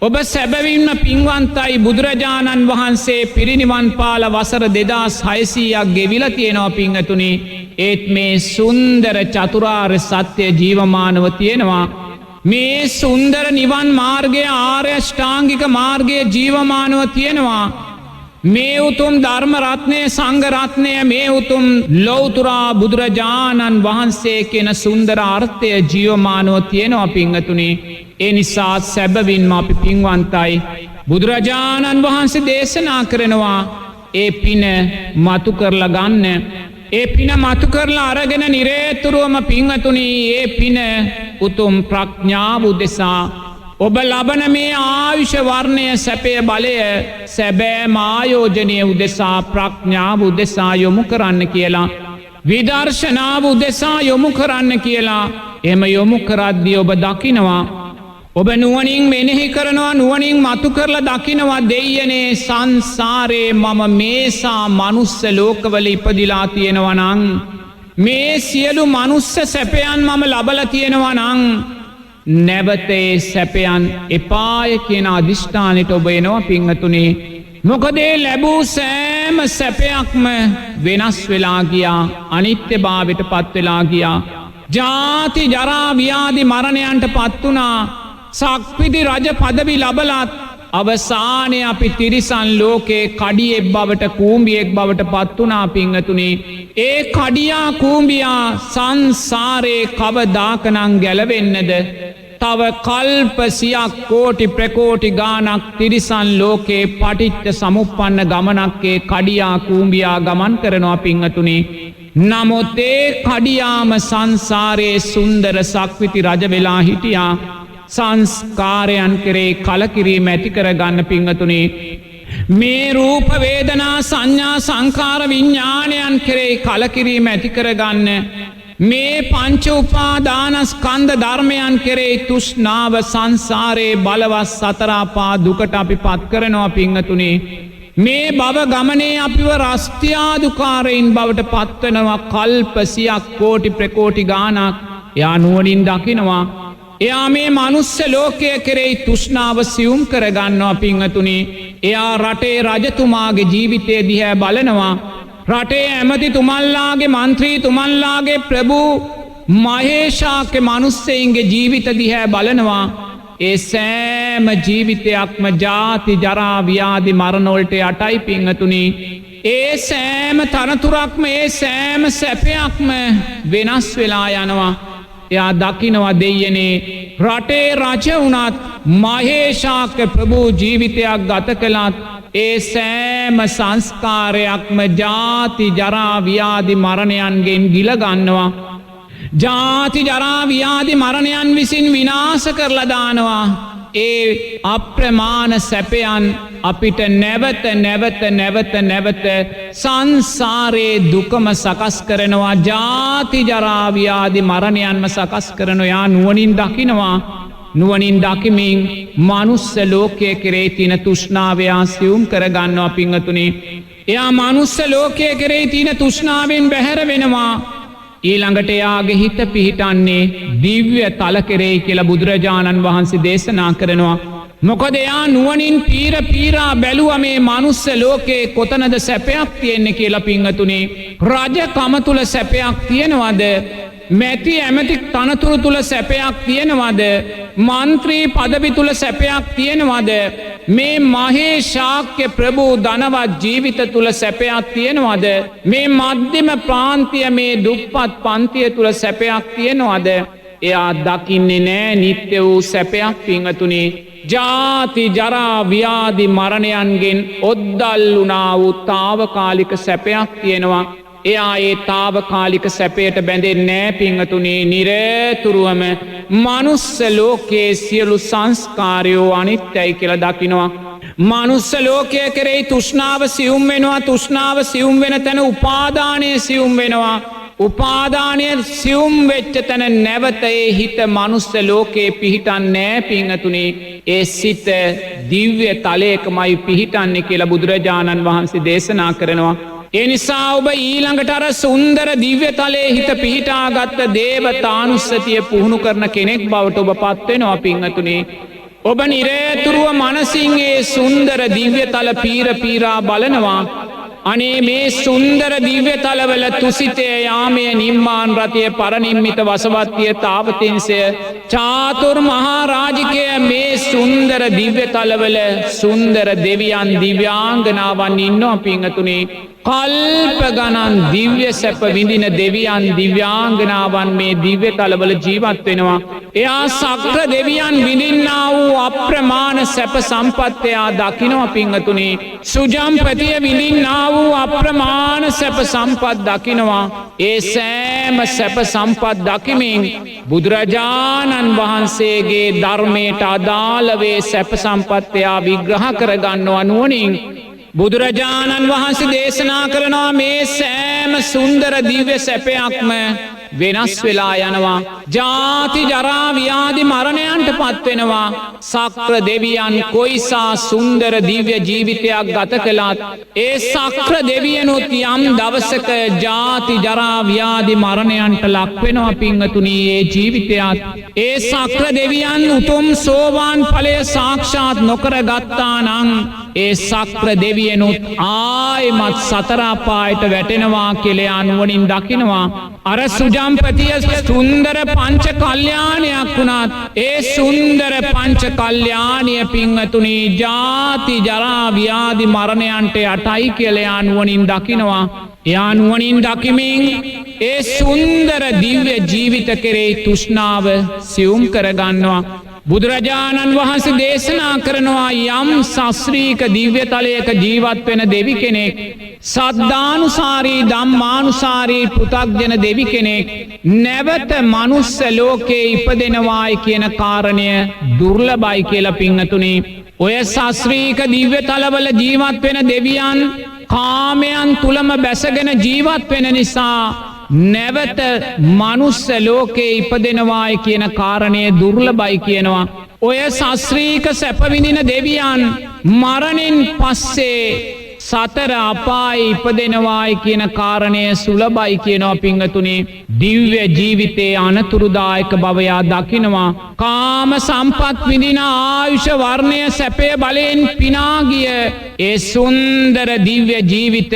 ඔබ සැබවින්ම පින්වන්තයි. බුදුරජාණන් වහන්සේ පිරිනිවන් පාල වසර 2600ක් ගෙවිලා තියෙනවා පින්වතුනි. ඒත් මේ සුන්දර චතුරාර්ය සත්‍ය ජීවමානව තියෙනවා. මේ සුන්දර නිවන් මාර්ගය ආර්ය ශ්‍රාංගික මාර්ගය ජීවමානව තියෙනවා. මේ උතුම් ධර්ම රත්නය සංඝ රත්නය මේ උතුම් ලෞතුරා බුදුරජාණන් වහන්සේ කියන සුන්දර අර්ථය ජීවමානව තියෙනවා පින්වතුනි. ඒ නිසා සැබවින්ම අපි පින්වන්තයි. බුදුරජාණන් වහන්සේ දේශනා කරනවා ඒ පින මතු කරලා ගන්න. ඒ පින මතු කරලා අරගෙන නිරේතුරුවම පින්වතුනි ඒ පින උතුම් ප්‍රඥාව උදෙසා ඔබ ලබන මේ ආයුෂ වර්ණය සැපය බලය සැබෑම ආයෝජනය උදෙසා ප්‍රඥාව උදෙසා යොමු කරන්න කියලා. විදර්ශනාව උදෙසා යොමු කරන්න කියලා. එම යොමු කරද්දී ඔබ දකිනවා. ඔබ නුවණින් මෙනෙහි කරනවා, නුවණින් මතු කරලා දකිනවා දෙයයනේ සංසාරේ මම මේසා මනුස්ස ලෝකවල ඉපදිලා තියෙනවා නම් මේ සියලු මනුස්ස සැපයන් මම ලබලා තියෙනවා නම් නැවත ඒ සැපයන් එපාය කියන අදිෂ්ඨානෙට ඔබ එනවා පින්වතුනි. මොකද ඒ ලැබූ සෑම සැපයක්ම වෙනස් වෙලා ගියා, අනිත්‍යභාවයට පත් වෙලා ගියා. ජාති ජරා ව්‍යාධි මරණයන්ට පත් වුණා. සක්විති රජ පදවි ලබලත් අවසානයේ අපි තිරිසන් ලෝකේ කඩියෙක් බවට කූඹියෙක් බවට පත් වුණා පින්වතුනි. ඒ කඩියා කූඹියා සංසාරේ කවදාකනම් ගැලවෙන්නද? තව කල්ප සියක් කෝටි ප්‍රකෝටි ගානක් තිරිසන් ලෝකේ පටිච්ච සමුප්පන්න ගමනක්කේ කඩියා කූඹියා ගමන් කරනවා පින්වතුනි. නමුත් ඒ කඩියාම සංසාරයේ සුන්දර සක්විති රජ වෙලා හිටියා. සංස්කාරයන් කෙරේ කලකිරීම ඇති කරගන්න පින්වතුනි. මේ රූප වේදනා සංඥා සංකාර විඥානයන් කෙරේ කලකිරීම ඇති කරගන්න මේ පංච උපාදානස්කන්ධ ධර්මයන් කෙරේ තෘෂ්ණාව සංසාරේ බලවත් සතරාපා දුකට අපි පත් කරනවා පින්වතුනි. මේ භව ගමනේ අපිව රස්ත්‍යාදුකාරයින් බවට පත්වනවා කල්ප සියක් කෝටි ප්‍රකෝටි ගානක්. එයා නුවණින් දකිනවා. එයා මේ මනුස්ස ලෝකය කෙරෙහි තෘෂ්ණාව සියුම් කරගන්නවා පින්වතුනි. එයා රටේ රජතුමාගේ ජීවිතය දිහා බලනවා. රටේ ඇමතිතුමන්ලාගේ මන්ත්‍රීතුමන්ලාගේ ප්‍රභූ මහේශාක්‍ය මනුස්සයින්ගේ ජීවිත දිහා බලනවා. ඒ සෑම ජීවිතයක්ම ජාති ජරා ව්‍යාධි මරණ වලට යටයි පින්වතුනි. ඒ සෑම තනතුරක්ම ඒ සෑම සැපයක්ම වෙනස් වෙලා යනවා. එයා දකිනවා දෙයයනේ රටේ රජ වුණත් මහේශාක්‍ය ප්‍රභූ ජීවිතයක් ගත කළත් ඒ සෑම සංස්කාරයක්ම ජාති ජරා ව්‍යාධි මරණයන්ගෙන් ගිලගන්නවා. ජාති ජරා ව්‍යාධි මරණයන් විසින් විනාශ කරලා දානවා. ඒ අප්‍රමාණ සැපයන් අපිට නැවත නැවත නැවත නැවත සංසාරයේ දුකම සකස් කරනවා ජාති ජරා ව්‍යාධි මරණයන්ම සකස් කරන යා නුවණින් දකිනවා නුවණින් දකිමින් මනුස්ස ලෝකයේ කෙරෙහි තියෙන තෘෂ්ණාව ආසියුම් කරගන්නවා පිංගතුනි එයා මනුස්ස ලෝකයේ කෙරෙහි තියෙන තෘෂ්ණාවෙන් බැහැර වෙනවා ඊළඟට එයාගේ හිත පිහිටන්නේ දිව්‍ය තල කෙරෙහි කියලා බුදුරජාණන් වහන්සේ දේශනා කරනවා මොකද එයා නුවණින් පීරා බැලුවා මේ මනුස්ස ලෝකේ කොතනද සැපයක් තියෙන්නේ කියලා පිංගතුනි රජකම තුල සැපයක් තියෙනවද මැති ඇමති තනතුරු තුල සැපයක් තියෙනවද මන්ත්‍රී පදවි තුල සැපයක් තියෙනවද මේ මහේ ශාක්‍ය ප්‍රභූ ධනවත් ජීවිත තුල සැපයක් තියෙනවද මේ මධ්‍යම ප්‍රාන්තිය මේ දුප්පත් පන්තිය තුල සැපයක් තියෙනවද එයා දකින්නේ නෑ නිත්‍ය වූ සැපයක් පිංගතුනි ජාති ජරා ව්‍යාධි මරණයන්ගෙන් ඔද්දල් වුණා වූ తాවකාලික සැපයක් තියෙනවා එයා ඒ తాවකාලික සැපයට බැඳෙන්නේ නෑ පිංගතුනි නිරතුරුවම මනුස්ස ලෝකයේ සියලු සංස්කාරයෝ අනිත්‍යයි කියලා දකිනවා මනුස්ස ලෝකයේ කෙරෙහි තෘෂ්ණාව සියුම් වෙනවා තෘෂ්ණාව සියුම් වෙන තැන උපාදානය සියුම් වෙනවා උපාදානය සියුම් වෙච්ච තැන නැවත ඒ හිත මනුස්ස ලෝකයේ පිහිටන්නේ නෑ පිංගතුනි ඒ සිත දිව්‍ය තලයකමයි පිහිටන්නේ කියලා බුදුරජාණන් වහන්සේ දේශනා කරනවා ඒ නිසා ඔබ ඊළඟට අර සුන්දර දිව්‍ය තලයේ හිත පිහිටාගත්ත දේවතානුස්සතිය පුහුණු කරන කෙනෙක් බවට ඔබ පත් වෙනවා පිංගතුනි ඔබ නිරතුරුව මනසින් ඒ සුන්දර දිව්‍ය තල පීරා බලනවා අනේ මේ සුන්දර දිව්‍ය තලවල තුසිතේ යාමය නිම්මාන් රතිය පරනිම්මිත වසවත්තිය තාවතින්සය චාතුර් මහා රාජිකය මේ සුන්දර දිව්‍ය තලවල සුන්දර දෙවියන් දිව්‍යාංගනාවන් ඉන්නවා පිංගතුනි කල්ප ගණන් දිව්‍ය සැප විඳින දෙවියන් දිව්‍යාංගනාවන් මේ දිව්‍ය තලවල ජීවත් වෙනවා එයා සක්‍ර දෙවියන් විඳින්නා වූ අප්‍රමාණ සැප සම්පත්තයා දකිනවා පිංගතුනි සුජම්පතිය විඳින්නා වූ අප්‍රමාණ සැප සම්පත් දකිනවා ඒ සෑම සැප සම්පත් දකිමින් බුදුරජාණන් වහන්සේගේ ධර්මයට අදාළ වේ සැප සම්පත්තයා විග්‍රහ කරගන්නවා නුවණින් බුදුරජාණන් වහන්සේ දේශනා කරනවා මේ සෑම සුන්දර දිව්‍ය සැපයක්ම වෙනස් වෙලා යනවා ජාති ජරා ව්‍යාධි මරණයන්ට පත්වෙනවා සක්‍ර දෙවියන් කොයිසා සුන්දර දිව්‍ය ජීවිතයක් ගත කළත් ඒ සක්‍ර දෙවියනුත් යම් දවසක ජාති ජරා ව්‍යාධි මරණයන්ට ලක්වෙනවා පිංගතුනි ඒ ජීවිතයත් ඒ සක්‍ර දෙවියන් උතුම් සෝවාන් ඵලය සාක්ෂාත් නොකර ගත්තා නම් ඒ සක්‍ර දෙවියනුත් ආයිමත් සතර අපායට වැටෙනවා කියලා නුවණින් දකිනවා අර සුජම්පතිය සුන්දර පංච කල්යාණයක් වුණත් ඒ සුන්දර පංච කල්යාණිය පිංගතුනි ජාති ජරා ව්‍යාධි මරණයන්ට යටයි කියලා නුවණින් දකිනවා එයා නුවණින් දකිමින් ඒ සුන්දර දිව්‍ය ජීවිත කෙරෙහි තෘෂ්ණාව සියුම් කරගන්නවා බුදුරජාණන් වහන්සේ දේශනා කරනවා යම් ශාස්ත්‍රීක දිව්‍ය තලයක ජීවත් වෙන දෙවි කෙනෙක් සද්ධානුසාරී ධම්මානුසාරී පෘථග්ජන දෙවි කෙනෙක් නැවත මනුස්ස ලෝකේ ඉපදෙනවායි කියන කාරණය දුර්ලභයි කියලා පිංගතුනි ඔය ශාස්ත්‍රීක දිව්‍ය තලවල ජීවත් වෙන දෙවියන් කාමයන් තුලම බැසගෙන ජීවත් වෙන නිසා නැවත මනුස්ස ලෝකේ ඉපදෙනවායි කියන කාරණය දුර්ලභයි කියනවා ඔය ශාස්ත්‍රීක සැප විඳින දෙවියන් මරණින් පස්සේ සතර අපායේ ඉපදෙනවායි කියන කාරණය සුලභයි කියනවා පිංගතුනි දිව්‍ය ජීවිතයේ අනතුරුදායක බව යා දකිනවා කාම සම්පත් විඳින ආයුෂ වර්ණය සැපේ බලයෙන් පිනා ගිය ඒ සුන්දර දිව්‍ය ජීවිත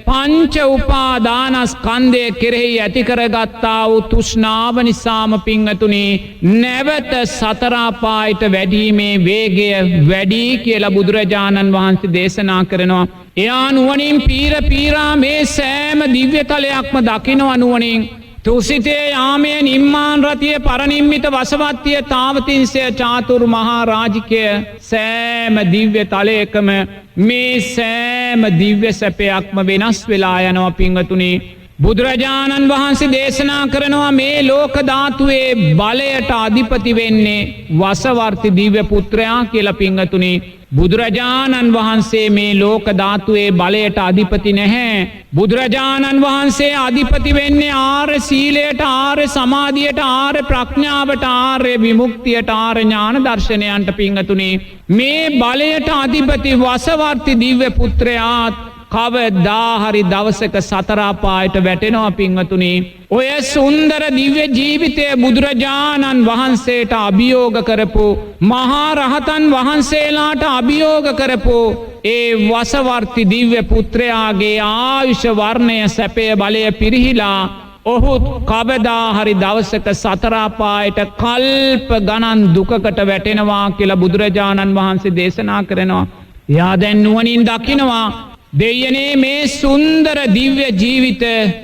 පංච උපාදානස්කන්ධය කෙරෙහි ඇති කරගත්තා වූ තෘෂ්ණාව නිසාම පිංගතුනි නැවත සතර අපායට වැඩීමේ වේගය වැඩි කියලා බුදුරජාණන් වහන්සේ දේශනා කරනවා එයා නුවණින් පීරා මේ සෑම දිව්‍ය තලයක්ම දකිනවා නුවණින් තුසිතේ යාමේ නිම්මාන් රතිය පරනිම්මිත වසවත්තිය තාවතින්සය චාතුර් මහා රාජිකය සෑම දිව්‍ය තලයකම මේ සෑම දිව්‍ය සැපයක්ම වෙනස් වෙලා යනවා පිංගතුනි බුදුරජාණන් වහන්සේ දේශනා කරනවා මේ ලෝක ධාතුවේ බලයට අධිපති වෙන්නේ වසවර්ති දිව්‍ය පුත්‍රයා කියලා පිංගතුනි. බුදුරජාණන් වහන්සේ මේ ලෝක ධාතුවේ බලයට අධිපති නැහැ. බුදුරජාණන් වහන්සේ අධිපති වෙන්නේ ආර්ය සීලයට, ආර්ය සමාධියට, ආර්ය ප්‍රඥාවට, ආර්ය විමුක්තියට, ආර්ය ඥාන දර්ශනයන්ට පිංගතුනි. මේ බලයට අධිපති වසවර්ති දිව්‍ය පුත්‍රයාත් කවදාහරි දවසක සතරාපායට වැටෙනවා පිංගතුනි. ඔය සුන්දර දිව්‍ය ජීවිතය බුදුරජාණන් වහන්සේට අභියෝග කරපු, මහා රහතන් වහන්සේලාට අභියෝග කරපු ඒ වසවර්ති දිව්‍ය පුත්‍රයාගේ ආයුෂ වර්ණය සැපය බලය පිරිහිලා ඔහුත් කවදාහරි දවසක සතරාපායට කල්ප ගණන් දුකකට වැටෙනවා කියලා බුදුරජාණන් වහන්සේ දේශනා කරනවා. එයා දැන් නුවණින් දකිනවා දෙයනේ මේ සුන්දර දිව්‍ය ජීවිත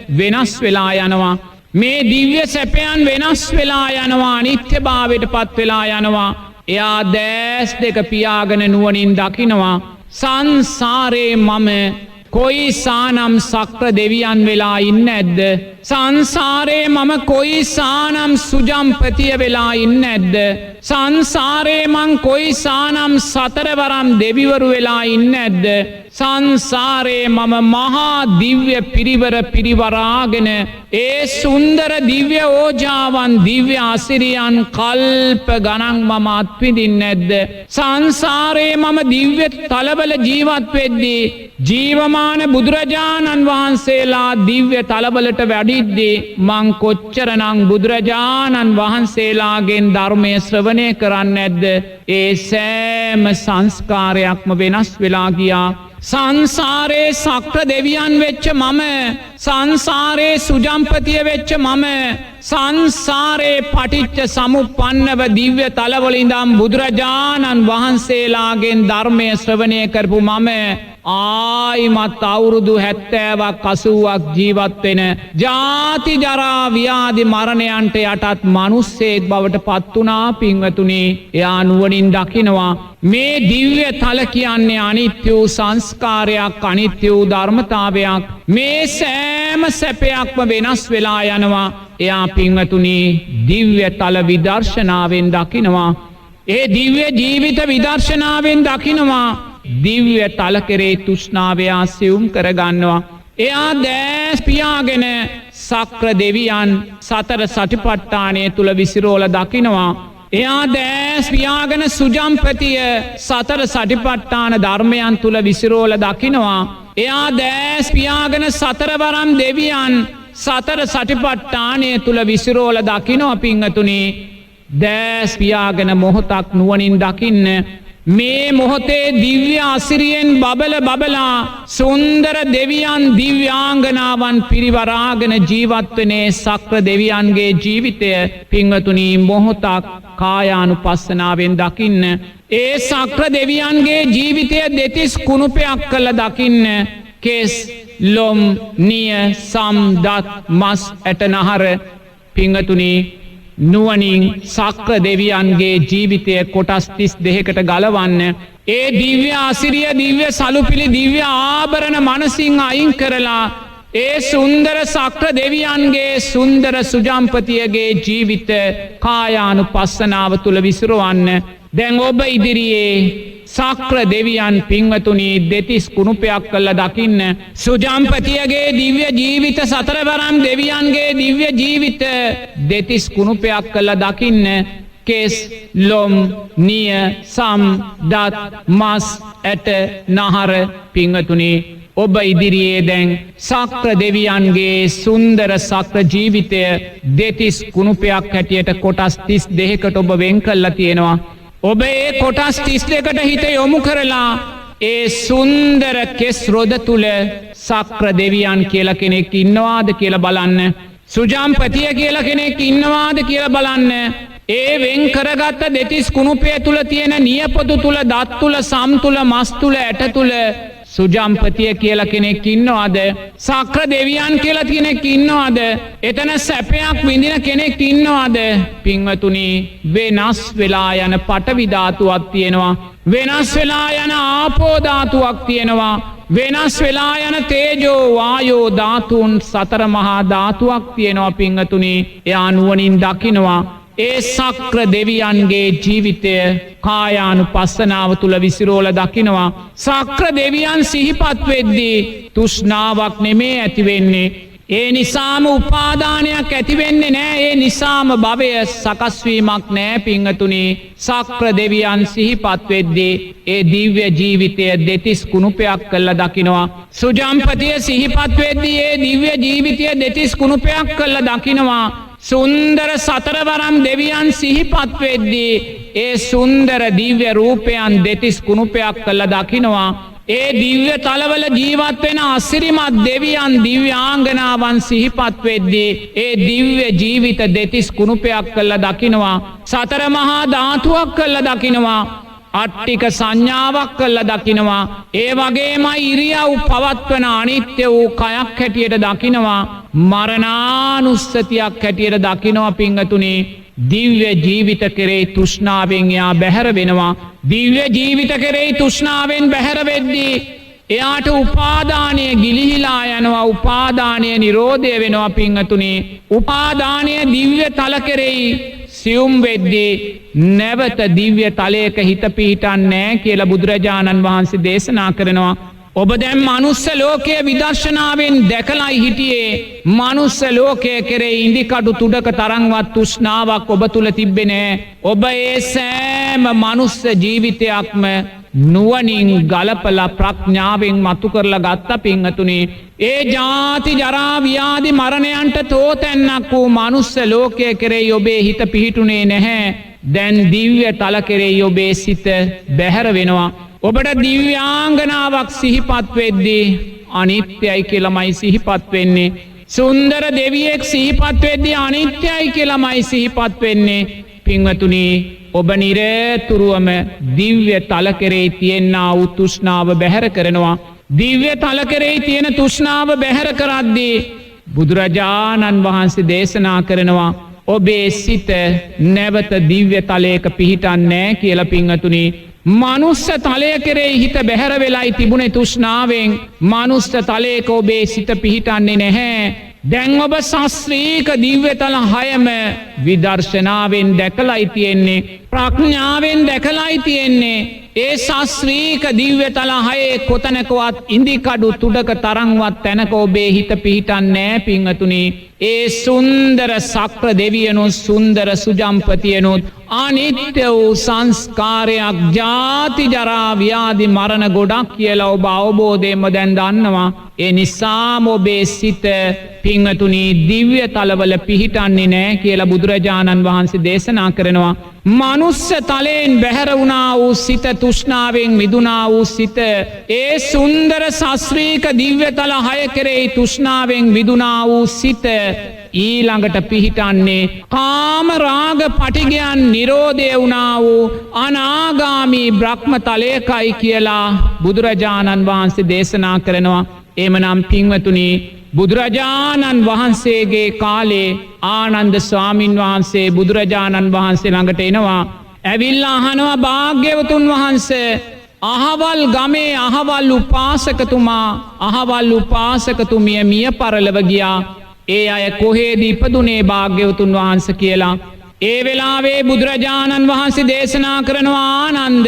වෙනස් වෙලා යනවා. මේ දිව්‍ය සැපයන් වෙනස් වෙලා යනවා, අනිත්‍යභාවයට පත් වෙලා යනවා. එයා දැස් දෙක පියාගෙන නුවණින් දකිනවා සංසාරේ මම කොයි සානම් සක්‍ර දෙවියන් වෙලා ඉන්න ඇද්ද? සංසාරේ මම කොයි සානම් සුජම්පතිය වෙලා ඉන්න ඇද්ද? සංසාරේ මං කොයි සානම් සතරවරම් දෙවිවරු වෙලා ඉන්න ඇද්ද? සංසාරේ මම මහා දිව්‍ය පිරිවර පිරිවරාගෙන ඒ සුන්දර දිව්‍ය ඕජාවන්, දිව්‍ය අසිරියන් කල්ප ගණන් මම අත්විඳින්නේ නැද්ද? සංසාරේ මම දිව්‍ය තලවල ජීවත් වෙද්දී ජීවමාන බුදුරජාණන් වහන්සේලා දිව්‍ය තලවලට වැඩිද්දී මං කොච්චරනම් බුදුරජාණන් වහන්සේලාගෙන් ධර්මය ශ්‍රවණය කරන්නේ නැද්ද? ඒ සෑම සංස්කාරයක්ම වෙනස් වෙලා ගියා. සංසාරේ සක්‍ර දෙවියන් වෙච්ච මම, සංසාරේ සුජම්පතිය වෙච්ච මම, සංසාරේ පටිච්ච සමුප්පන්නව දිව්‍ය තලවල ඉඳන් බුදුරජාණන් වහන්සේලාගෙන් ධර්මය ශ්‍රවණය කරපු මම ආයිමත් අවුරුදු 70ක් 80ක් ජීවත් වෙන ජාති ජරා ව්‍යාධි මරණයන්ට යටත් මිනිස්සෙක් බවට පත් වුණා පින්වතුනි. එයා නුවණින් දකිනවා මේ දිව්‍ය තල කියන්නේ අනිත්‍ය වූ සංස්කාරයක්, අනිත්‍ය වූ ධර්මතාවයක්. මේ සෑම සැපයක්ම වෙනස් වෙලා යනවා. එයා පින්වතුනි දිව්‍ය තල විදර්ශනාවෙන් දකිනවා. ඒ දිව්‍ය ජීවිත විදර්ශනාවෙන් දකිනවා. දිව්‍ය තල කෙරේ තෘෂ්ණාව ආසියුම් කරගන්නවා. එයා දැස් පියාගෙන සක්‍ර දෙවියන් සතර සටිපට්ඨානය තුල විසිරෝල දකිනවා. එයා දැස් පියාගෙන සුජම්පතිය සතර සටිපට්ඨාන ධර්මයන් තුල විසිරෝල දකිනවා. එයා දැස් පියාගෙන සතරවරම් දෙවියන් සතර සටිපට්ඨානය තුල විසිරෝල දකිනවා පිංගතුනි. දැස් පියාගෙන මොහොතක් නුවණින් දකින්න. මේ මොහොතේ දිව්‍ය අසිරියෙන් බබලා සුන්දර දෙවියන්, දිව්‍යාංගනාවන් පිරිවරාගෙන ජීවත් වනේ සක්‍ර දෙවියන්ගේ ජීවිතය පින්වතුනි මොහොතක් කායානුපස්සනාවෙන් දකින්න. ඒ සක්‍ර දෙවියන්ගේ ජීවිතය දෙතිස් කුණුපයක් කළ දකින්න. කෙස්, ලොම්, නිය, සම්, දත්, මස්, ඇට නහර පින්වතුනි නුවණින් සක්‍ර දෙවියන්ගේ ජීවිතය කොටස් 32කට ගලවන්න. ඒ දිව්‍ය අසිරිය, දිව්‍ය සලුපිලි, දිව්‍ය ආභරණ මනසින් අයින් කරලා ඒ සුන්දර සක්‍ර දෙවියන්ගේ සුන්දර සුජම්පතියගේ ජීවිත කායානුපස්සනාව තුල විසිරවන්න. දැන් ඔබ ඉදිරියේ සක්‍ර දෙවියන් පින්වතුනි දෙතිස් කුණුපයක් කළ දකින්න. සුජම්පතියගේ දිව්‍ය ජීවිත, සතරවරම් දෙවියන්ගේ දිව්‍ය ජීවිත දෙතිස් කුණුපයක් කළ දකින්න. කෙස්, ලොම්, නිය, සම්, දත්, මස්, ඇට නහර පින්වතුනි ඔබ ඉදිරියේ දැන් සක්‍ර දෙවියන්ගේ සුන්දර සක්‍ර ජීවිතය දෙතිස් කුණුපයක් හැටියට කොටස් 32කට ඔබ වෙන් කළා තියෙනවා. ඔබ ඒ කොටස් 32කට හිත යොමු කරලා ඒ සුන්දර කෙස් රොද තුල සක්‍ර දෙවියන් කියලා කෙනෙක් ඉන්නවාද කියලා බලන්න. සුජම්පතිය කියලා කෙනෙක් ඉන්නවාද කියලා බලන්න. ඒ වෙන් කරගත්ත දෙතිස් කුණුපය තුල තියෙන නියපොතු තුල, දත් තුල, සම් තුල, මස් තුල, ඇට තුල සුජම්පතිය කියලා කෙනෙක් ඉන්නවද? සක්‍ර දෙවියන් කියලා කෙනෙක් ඉන්නවද? එතන සැපයක් විඳින කෙනෙක් ඉන්නවද? පින්වතුනි වෙනස් වෙලා යන පඨවි ධාතුවක් තියෙනවා. වෙනස් වෙලා යන ආපෝ ධාතුවක් තියෙනවා. වෙනස් වෙලා යන තේජෝ වායෝ ධාතුන් සතර මහා ධාතුවක් තියෙනවා පිංගතුනි. එයා නුවණින් දකිනවා ඒ සක්‍ර දෙවියන්ගේ ජීවිතය කායානුපස්සනාව තුල විසිරෝල දකිනවා. සක්‍ර දෙවියන් සිහිපත් වෙද්දී තෘෂ්ණාවක් නෙමේ ඇති වෙන්නේ. ඒ නිසාම උපාදානයක් ඇති වෙන්නේ නෑ. ඒ නිසාම භවය සකස් වීමක් නෑ පිංගතුනි. සක්‍ර දෙවියන් සිහිපත් වෙද්දී ඒ දිව්‍ය ජීවිතය දෙතිස් කුණුපයක් කළා දකිනවා. සුජම්පතිය සිහිපත් වෙද්දී ඒ දිව්‍ය ජීවිතය දෙතිස් කුණුපයක් කළා දකිනවා. සුන්දර සතරවරම් දෙවියන් සිහිපත් වෙද්දී ඒ සුන්දර දිව්‍ය රූපයන් දෙතිස් කුණුපයක් කළා දකිනවා. ඒ දිව්‍ය තලවල ජීවත් වෙන අසිරිමත් දෙවියන් දිව්‍යාංගනාවන් සිහිපත් වෙද්දී ඒ දිව්‍ය ජීවිත දෙතිස් කුණුපයක් කළා දකිනවා. සතර මහා ධාතුවක් කළා දකිනවා. අට්ටික සංඥාවක් කළා දකිනවා. ඒ වගේම ඉරියව් පවත්වන අනිත්‍ය වූ කයක් හැටියට දකිනවා. මරණානුස්සතියක් හැටියට දකිනවා පිංගතුනි. දිව්‍ය ජීවිත කෙරෙහි තෘෂ්ණාවෙන් එයා බැහැර වෙනවා. දිව්‍ය ජීවිත කෙරෙහි තෘෂ්ණාවෙන් බැහැර වෙද්දී එයාට උපාදානය ගිලිහිලා යනවා. උපාදානය නිරෝධය වෙනවා පිංගතුනි. උපාදානය දිව්‍ය තල කෙරෙහි සියුම් වෙද්දී නැවත දිව්‍ය තලයක හිත පිහිටන්නේ නැහැ කියලා බුදුරජාණන් වහන්සේ දේශනා කරනවා. ඔබ දැන් මනුස්ස ලෝකයේ විදර්ශනාවෙන් දැකලායි හිටියේ. මනුස්ස ලෝකයේ කෙරෙහි ඉන්දිකටු තුඩක තරම්වත් තෘෂ්ණාවක් ඔබ තුල තිබ්බේ නැහැ. ඔබ ඒ සෑම මනුස්ස ජීවිතයක්ම නුවණින් ගලපලා ප්‍රඥාවෙන් මතු කරලා ගත්ත පිංගතුනි. ඒ ජාති ජරා ව්‍යාධි මරණයන්ට තෝතැන්නක් වූ මනුස්ස ලෝකයේ කෙරෙහි ඔබේ හිත පිහිටුනේ නැහැ. දැන් දිව්‍ය තල කෙරෙහි ඔබේ සිත බැහැර වෙනවා. ඔබට දිව්‍යාංගනාවක් සිහිපත් වෙද්දී අනිත්‍යයි කියලාමයි සිහිපත් වෙන්නේ. සුන්දර දෙවියෙක් සිහිපත් වෙද්දී අනිත්‍යයි කියලාමයි සිහිපත් වෙන්නේ. පින්වතුනි, ඔබ නිරතුරුවම දිව්‍ය තල කෙරෙහි තියෙනා වූ තෘෂ්ණාව බැහැර කරනවා. දිව්‍ය තල කෙරෙහි තියෙන තෘෂ්ණාව බැහැර කරද්දී බුදුරජාණන් වහන්සේ දේශනා කරනවා ඔබේ සිත නැවත දිව්‍ය තලයක පිහිටන්නේ නැහැ කියලා පින්වතුනි. මනුස්ස තලය කෙරෙහි හිත බැහැර වෙලායි තිබුණේ තෘෂ්ණාවෙන්. මනුස්ස තලයක ඔබේ සිත පිහිටන්නේ නැහැ. දැන් ඔබ ශාස්ත්‍රීක දිව්‍යතල 6ම විදර්ශනාවෙන් දැකලායි තියෙන්නේ. ප්‍රඥාවෙන් දැකලායි තියෙන්නේ. ඒ ශාස්ත්‍රීක දිව්‍යතල 6 කොතනකවත් ඉන්දිකඩු තුඩක තරම්වත් තැනක ඔබේ හිත පිහිටන්නේ නැහැ පින්වතුනි. ඒ සුන්දර සක්‍ර දෙවියනුත් සුන්දර සුජම්පතියනුත් අනිත්‍ය වූ සංස්කාරයක් ජාති ජරා ව්‍යාධි මරණ ගොඩක් කියලා ඔබ අවබෝධයෙන්ම දැන් දන්නවා. ඒ නිසාම ඔබේ සිත පින්වතුනි දිව්‍ය තලවල පිහිටන්නේ නැහැ කියලා බුදුරජාණන් වහන්සේ දේශනා කරනවා. මනුස්ස තලයෙන් බැහැර වුණා වූ සිත, තෘෂ්ණාවෙන් මිදුණා වූ සිත, ඒ සුන්දර ශාස්ත්‍රීක දිව්‍යතල 6 කෙරෙහි තෘෂ්ණාවෙන් මිදුණා වූ සිත ඊළඟට පිහිටන්නේ කාම රාග පටිගයන් නිරෝධය වුණා වූ අනාගාමී බ්‍රහ්ම තලයකයි කියලා බුදුරජාණන් වහන්සේ දේශනා කරනවා. එමනම් පින්වතුනි, බුදුරජාණන් වහන්සේගේ කාලේ ආනන්ද ස්වාමින් වහන්සේ බුදුරජාණන් වහන්සේ ළඟට එනවා. ඇවිල්ලා අහනවා භාග්‍යවතුන් වහන්සේ, අහවල් ගමේ අහවල් උපාසකතුමා, අහවල් උපාසකතුමිය මිය පරලව ගියා. ඒ අය කොහේද ඉපදුනේ භාග්‍යවතුන් වහන්සේ කියලා. ඒ වෙලාවේ බුදුරජාණන් වහන්සේ දේශනා කරනවා ආනන්ද,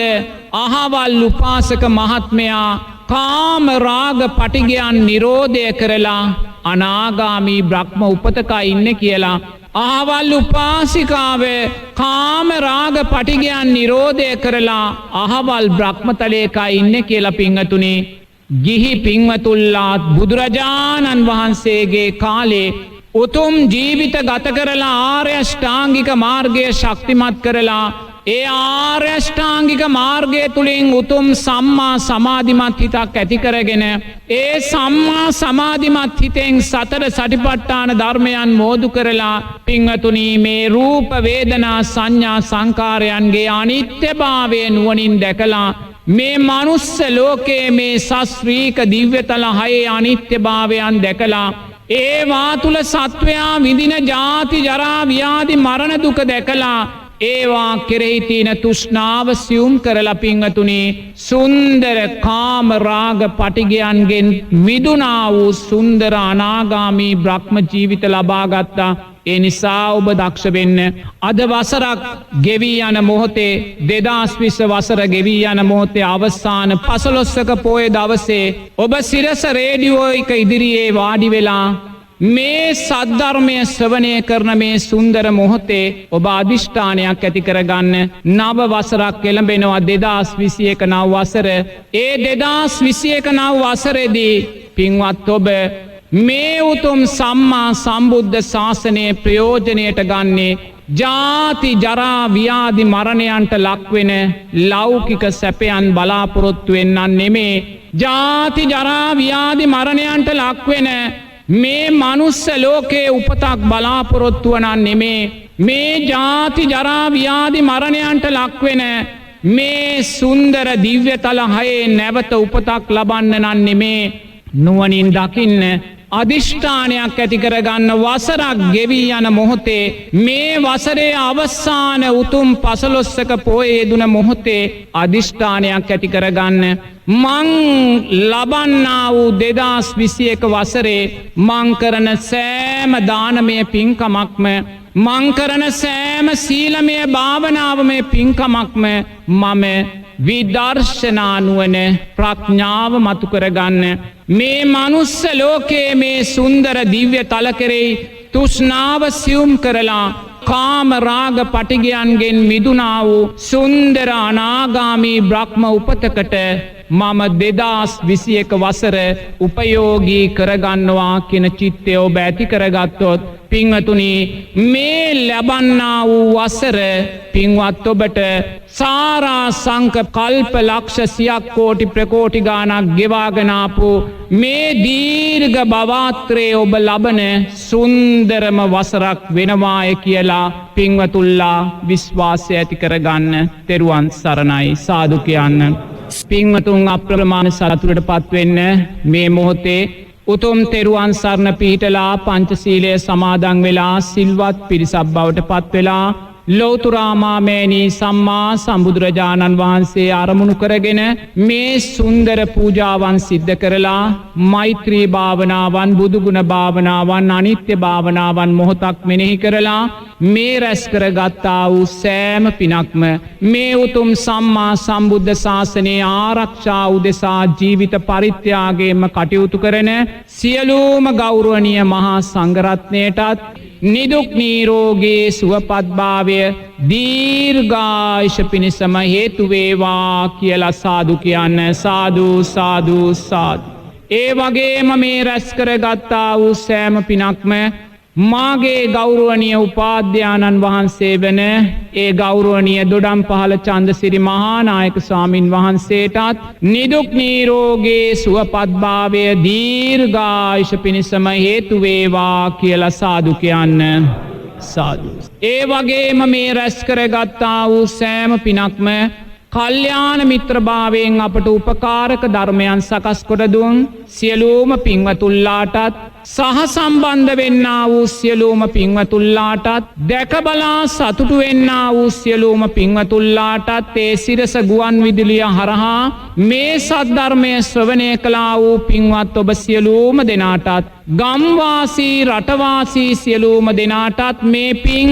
අහවල් උපාසක මහත්මයා කාම රාග පටිගයන් නිරෝධය කරලා අනාගාමී බ්‍රහ්ම උපතක ඉන්නේ කියලා. අහවල් උපාසිකාව කාම රාග පටිගයන් නිරෝධය කරලා අහවල් බ්‍රහ්මතලයක ඉන්නේ කියලා පින්වතුනි. ගිහි පින්වතුල්ලාත් බුදුරජාණන් වහන්සේගේ කාලේ උතුම් ජීවිත ගත කරලා ආර්ය අෂ්ටාංගික මාර්ගය ශක්තිමත් කරලා ඒ ආර්ය අෂ්ටාංගික මාර්ගය තුලින් උතුම් සම්මා සමාධිමත් හිතක් ඇති කරගෙන ඒ සම්මා සමාධිමත් හිතෙන් සතර සටිපට්ඨාන ධර්මයන් මෝදු කරලා පින්වතුනි මේ රූප වේදනා සංඥා සංකාරයන්ගේ අනිත්‍යභාවය නුවණින් දැකලා මේ මනුස්ස ලෝකයේ මේ ශාස්ත්‍රීක දිව්‍යතල 6 අනිත්‍යභාවයන් දැකලා ඒවා තුල සත්වයා විඳින ජාති ජරා ව්‍යාධි මරණ දුක දැකලා ඒවා කෙරෙහි තියෙන තෘෂ්ණාව සියුම් කරලා පිංවතුනි සුන්දර කාම රාග පටිගයන්ගෙන් මිදුණා වූ සුන්දර අනාගාමී බ්‍රහ්ම ජීවිත ලබා ගත්තා. ඒ නිසා ඔබ දක්ෂ වෙන්න. අද වසරක් ගෙවී යන මොහොතේ 2020 වසර ගෙවී යන මොහොතේ අවසාන 15ක පෝය දවසේ ඔබ සිරස රේඩියෝ එක ඉදිරියේ වාඩි වෙලා මේ සද්ධර්මය ශ්‍රවණය කරන මේ සුන්දර මොහොතේ ඔබ අධිෂ්ඨානයක් ඇති කරගන්න. නව වසරක් එළඹෙනවා 2021 නව වසර. ඒ 2021 නව වසරේදී පින්වත් ඔබ මේ උතුම් සම්මා සම්බුද්ධ ශාසනයේ ප්‍රයෝජනයට ගන්නේ ජාති ජරා ව්‍යාධි මරණයන්ට ලක්වෙන ලෞකික සැපයන් බලාපොරොත්තු වෙන්නන් නෙමේ. ජාති ජරා ව්‍යාධි මරණයන්ට ලක්වෙන මේ මනුස්ස ලෝකයේ උපතක් බලාපොරොත්තු වනන් නෙමේ. මේ ජාති ජරා ව්‍යාධි මරණයන්ට ලක්වෙන මේ සුන්දර දිව්‍යතල හයේ නැවත උපතක් ලබන්න නන් නෙමේ. නුවණින් දකින්න අධිෂ්ඨානයක් ඇති කරගන්න. වසරක් ගෙවී යන මොහොතේ මේ වසරේ අවසාන උතුම් 15ක පෝයේ යෙදුන මොහොතේ අධිෂ්ඨානයක් ඇති කරගන්න. මං ලබන්නා වූ 2021 වසරේ මං කරන සෑම දානමය පින්කමක්ම මං කරන සෑම සීලමය භාවනාවමය පින්කමක්ම මම විදර්ශනානුවන ප්‍රඥාව මතු කරගන්න. මේ මනුස්ස ලෝකයේ මේ සුන්දර දිව්‍ය තල කෙරෙහි තෘෂ්ණාව සියුම් කරලා කාම රාග පටිගයන්ගෙන් මිදුණා වූ සුන්දර අනාගාමී බ්‍රහ්ම උපතකට මම 2021 වසර උපයෝගී කරගන්නවා කියන චිත්තය ඔබ ඇති කරගත්තොත් පින්වතුනි මේ ලැබන්නා වූ වසර පින්වත් ඔබට සාරා සංක කල්ප ලක්ෂ සියක් කෝටි ප්‍රකෝටි ගානක් ගෙවාගෙන ආපු මේ දීර්ඝ භවත්‍රයේ ඔබ ලබන සුන්දරම වසරක් වෙනවාය කියලා පින්වතුල්ලා විශ්වාසය ඇති කරගන්න. තෙරුවන් සරණයි. සාදු කියන්න. පින්වතුන් අප්‍රමාණ සතුටට පත්වෙන්න මේ මොහොතේ උතුම් තෙරුවන් සරණ පිහිටලා පංචශීලය සමාදන් වෙලා සිල්වත් පිරිසක් බවට පත් වෙලා ලෝතුරාමාමේනී සම්මා සම්බුදුරජාණන් වහන්සේ අරමුණු කරගෙන මේ සුන්දර පූජාවන් සිද්ධ කරලා මෛත්‍රී භාවනාවන් බුදුගුණ භාවනාවන් අනිත්‍ය භාවනාවන් මොහොතක් මෙනෙහි කරලා මේ රැස් කරගත්තා වූ සෑම පිනක්ම මේ උතුම් සම්මා සම්බුද්ධ ශාසනයේ ආරක්ෂා උදෙසා ජීවිත පරිත්‍යාගයෙන්ම කටයුතු කරන සියලුම ගෞරවනීය මහා සංඝරත්නයටත් නිදුක් නිරෝගී සුවපත්භාවය දීර්ඝායුෂ පිණිසම හේතු වේවා කියලා සාදු කියන්න. සාදු සාදු සාදු. ඒ වගේම මේ රැස් කරගත්තා වූ සෑම පිනක්ම මාගේ ගෞරවනීය උපාධ්‍යානන් වහන්සේ වන ඒ ගෞරවනීය දොඩම්පහළ චන්දසිරි මහානායක ස්වාමින් වහන්සේටත් නිදුක් නිරෝගී සුවපත්භාවය දීර්ඝායුෂ පිණිසම හේතු වේවා කියලා සාදු කියන්න. සාදු. ඒ වගේම මේ රැස් කරගත්තා වූ සෑම පිනක්ම කල්යාණ මිත්‍රභාවයෙන් අපට උපකාරක ධර්මයන් සකස් කොට දුන් සියලුම පින්වතුන්ලාටත් සහ සම්බන්ධ වෙන්නා වූ සියලුම පින්වතුන්ලාටත් දැක බලා සතුටු වෙන්නා වූ සියලුම පින්වතුන්ලාටත් ඒ සිරස ගුවන් විදුලිය හරහා මේ සද්ධර්මය ශ්‍රවණය කළා වූ පින්වත් ඔබ සියලුම දෙනාටත් ගම්වාසී රටවාසී සියලුම දෙනාටත් මේ පින්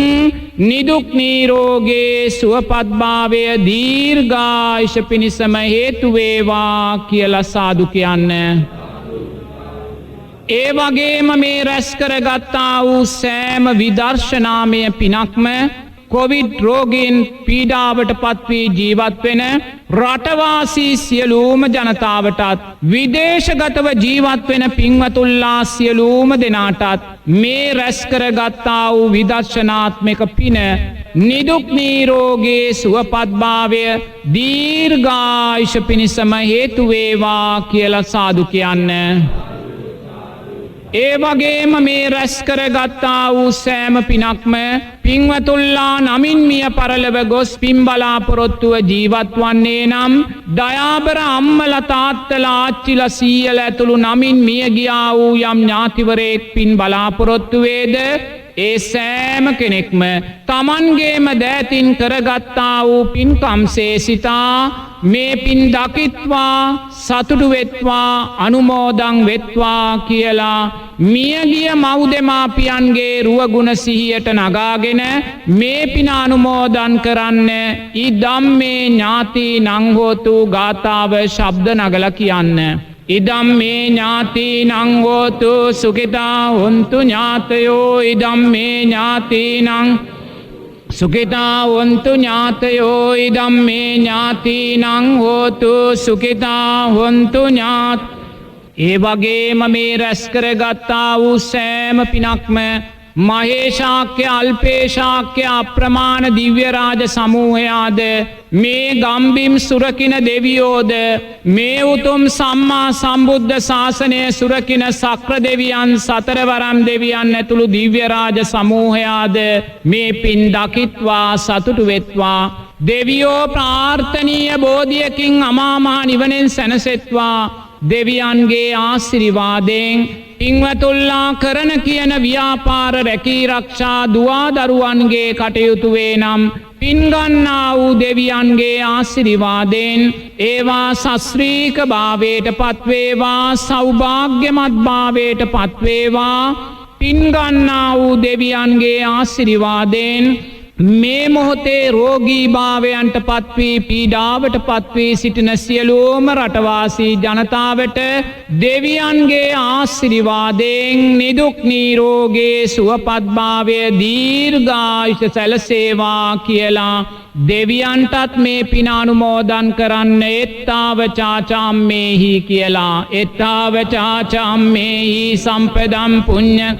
නිදුක් නිරෝගී සුවපත්භාවය දීර්ඝායුෂ පිණිසම හේතු වේවා කියලා සාදු කියන්න. ඒ වගේම මේ රැස් කරගත්තා වූ සෑම විදර්ශනාමය පිනක්ම කොවිඩ් රෝගීන් පීඩාවට පත්වී ජීවත් වෙන රටවාසී සියලුම ජනතාවටත් විදේශගතව ජීවත් වෙන පින්වතුන්ලා සියලුම දෙනාටත් මේ රැස් කරගත්තා වූ විදර්ශනාත්මක පින නිදුක් නිරෝගී සුවපත්භාවය දීර්ඝායුෂ පිණිසම හේතු වේවා කියලා සාදු කියන්න. ඒ වගේම මේ රැස් කරගත්තා වූ සෑම පිනක්ම පින්වතුන්ලා නමින් මිය පරලොව ගොස් පින් බලාපොරොත්තුව ජීවත් වන්නේ නම් දයාබර අම්මලා තාත්තලා ආච්චිලා සීයලා ඇතුළු නමින් මිය ගියා වූ යම් ඥාතිවරයෙක් පින් බලාපොරොත්තු වේද ඒ සෑම කෙනෙක්ම තමන්ගේම දෑතින් කරගත්තා වූ පින්කම්සේ සිතා මේ පින් දකිත්වා සතුටු වෙත්වා අනුමෝදන් වෙත්වා කියලා මියගිය මව්දෙමාපියන්ගේ රුවගුණ සිහියට නගාගෙන මේ පින අනුමෝදන් කරන්න ඉදම්මේ ඥාති නංහෝතු ගාථාව ශබ්ද නගල කියන්න. ඉදම්මේ ඥාති නංහෝතු සුඛිතා හොන්තු ඥාතයෝ ඉදම්මේ ඥාති නං සුඛිතා හොන්තු ඥාතයෝ ඉදම්මේ ඥාති නංහෝතු සුඛිතා හොන්තු ඥාත. ඒ වගේම මේ රැස්කරගත්තා වූ සෑම පිනක්ම මහේශාක්‍ය අල්පේශාක්‍ය අප්‍රමාණ දිව්‍යරාජ සමූහයාද මේ ගම්බිම් සුරකින දෙවියෝද මේ උතුම් සම්මා සම්බුද්ධ ශාසනය සුරකින සක්‍ර දෙවියන් සතරවරම් දෙවියන් ඇතුළු දිව්‍යරාජ සමූහයාද මේ පින් දකිත්වා සතුටු වෙත්වා දෙවියෝ ප්‍රාර්ථනීය බෝධියකින් අමාමහා නිවනෙන් සැනසෙත්වා දෙවියන්ගේ ආශිර්වාදයෙන් පින්වතුල්ලා කරන කියන ව්‍යාපාර රැකී රක්ෂා දුවාදරුවන්ගේ කටයුතු වේ නම් පින්ගන්නා වූ දෙවියන්ගේ ආශිර්වාදයෙන් ඒවා සස්ත්‍රීක භාවයට පත්වේවා සෞභාග්‍යමත් භාවයට පත්වේවා පින්ගන්නා වූ දෙවියන්ගේ ආශිර්වාදයෙන් මේ මොහොතේ රෝගී භාවයන්ට පත්වී පීඩාවට පත්වී සිටින සියලුම රටවාසී ජනතාවට දෙවියන්ගේ ආශිර්වාදයෙන් නිදුක් නිරෝගී සුවපත් භාවය දීර්ඝායුෂ සැලසේවා කියලා දෙවියන්ටත් මේ පින අනුමෝදන් කරන්න එත්තාව චාචාම්මේහි කියලා එත්තාව චාචාම්මේහි සම්පදම් පුඤ්ඤ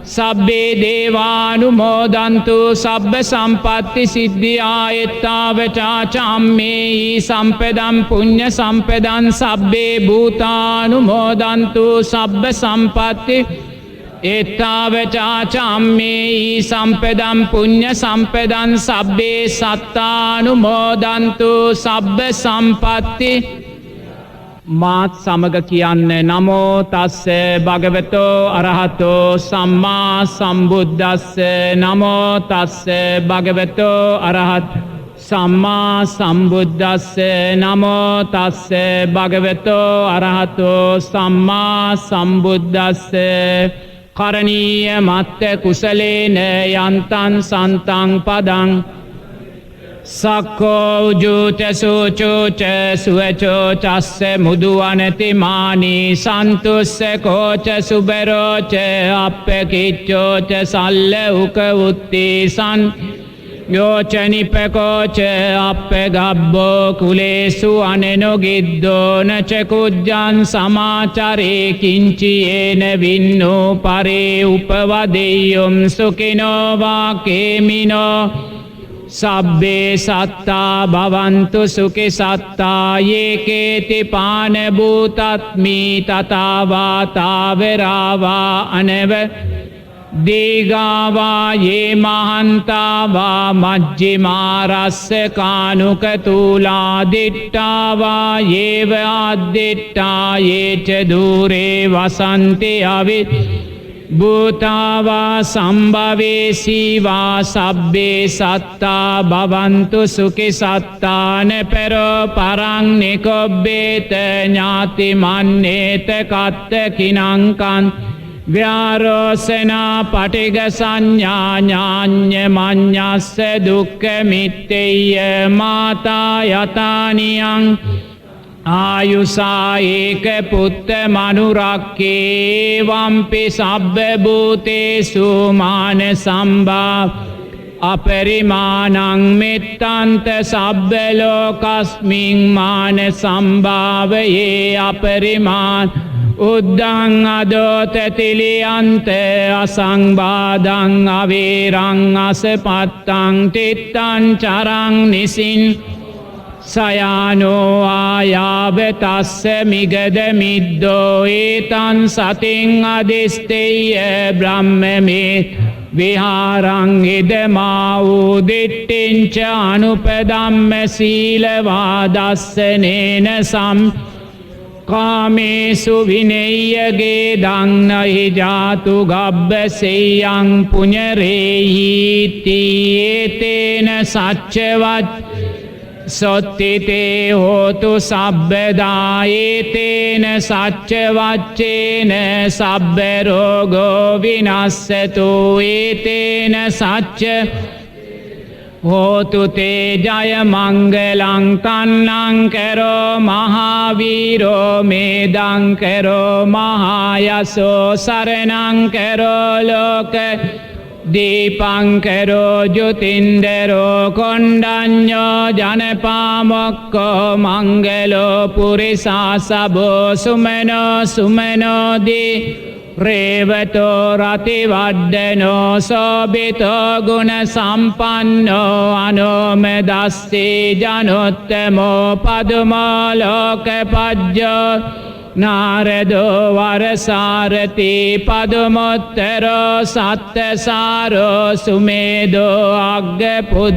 සබ්බේ දේවානුමෝදන්තු සබ්බ සම්පත්ති සිද්ධියා එත්තාව චාචාම්මේහි සම්පදම් පුඤ්ඤ සම්පදං සබ්බේ භූතානුමෝදන්තු සබ්බ සම්පත්ති එත්තාව චාචාම්මේහි සම්පදම් පුඤ්ඤ සම්පදං සබ්බේ සත්තානුමෝදන්තු සබ්බ සම්පත්ති. මාත් සමග කියන්න නමෝ තස්ස භගවතෝ අරහතෝ සම්මා සම්බුද්දස්ස නමෝ තස්ස භගවතෝ අරහත් සම්මා සම්බුද්දස්ස නමෝ තස්ස භගවතෝ අරහතෝ සම්මා සම්බුද්දස්ස. කරණීය මත්ත කුසලේන යන්තං සන්තං පදං සක්කෝ උජූච සූචූච සුවචෝ චස්ස මුදුවනති මානී සන්තුස්ස කෝච සුබරෝච අප්පකිච්චෝච සල්ල උක උත්තීසන් යෝච නිපකෝච අප්ප ගබ්බෝ කුලේසු අනෙනොගිද්දෝන චකුජ්ජන් සමාචරේ කිංචියේන වින්නෝ පරේ උපවදෙය්යොම් සුකිනෝවා කේමිනෝ සබ්බේ සත්තා භවන්තු සුඛි සත්තා යේකේති පාන භූතත්මි තතාවා තාවරාවා අනව දීගාවා යේ මහන්තාවා මජ්ජිමා රස්ස කානුක තූලා දිට්ඨාවා යේව අද්දිට්ඨා යේච දූරේ වසන්ති අවි භූතාවා සම්භවේසීවා සබ්බේ සත්තා භවන්තු සුඛි සත්තාන පෙරෝ පරං නිකොබ්බේත ඥාති මන්නේත කත්ත කිනංකන් ව්‍යාරෝසනා පටිග සංඥා ඥාඤ්ඤ මඤ්ඤස්ස දුක්ඛ මිත්තේය මාතා යතානියං ආයුසා ඒක පුත්ත මනුරක්කේ වම්පි සබ්බ භූතේසු මාන සම්භා අපරිමාණං මෙත්තන්ත සබ්බ ලෝකස්මින් මාන සම්භාවයේ අපරිමාණ උද්දං අදෝත තිලියන්ත අසංබාධං අවේරං අසපත්තං තිත්තං චරං නිසින් සයානෝ ආයාවතස්ස මිගද මිද්දෝ ඒතන් සතින් අදිස්තේය බ්‍රහ්මමේ විහාරං ඉදමා වූ දිට්ඨිංච අනුපදම්ම සීලවා දස්සනේන සම් කාමේසු විනෙය්‍යගේ දන්නහි ජාතු ගබ්බසෙයං පුඤරේහිති ඒතේන සච්චවත් සොත්තිතේ හෝතු සබ්බදා ඒතේන සච්චවච්චේන සබ්බරෝගෝ විනස්සතු ඒතේන සච්ච හෝතු තේ ජය මංගලං තන්නං කරෝ මහාවීරෝ මේදං කරෝ මහායසෝ සරණං කරෝ ලෝක දීපං කරෝ ජුතින්දරෝ කොණ්ඩඤ්ඤෝ ජනපාමොක්කෝ මංගලෝ පුරිසා සබෝ සුමනෝ සුමනෝදී රේවතෝ රතිවඩ්ඩනෝ සෝබිතෝ ගුණ සම්පන්නෝ අනෝමදස්සේ ජනොත්තමෝ පදුමෝ ලෝකපජ්ජෝ නාරදෝ වරසාරති පදුමොත්තරෝ සත්තසාරෝ සුමේදෝ අග්ගපුත්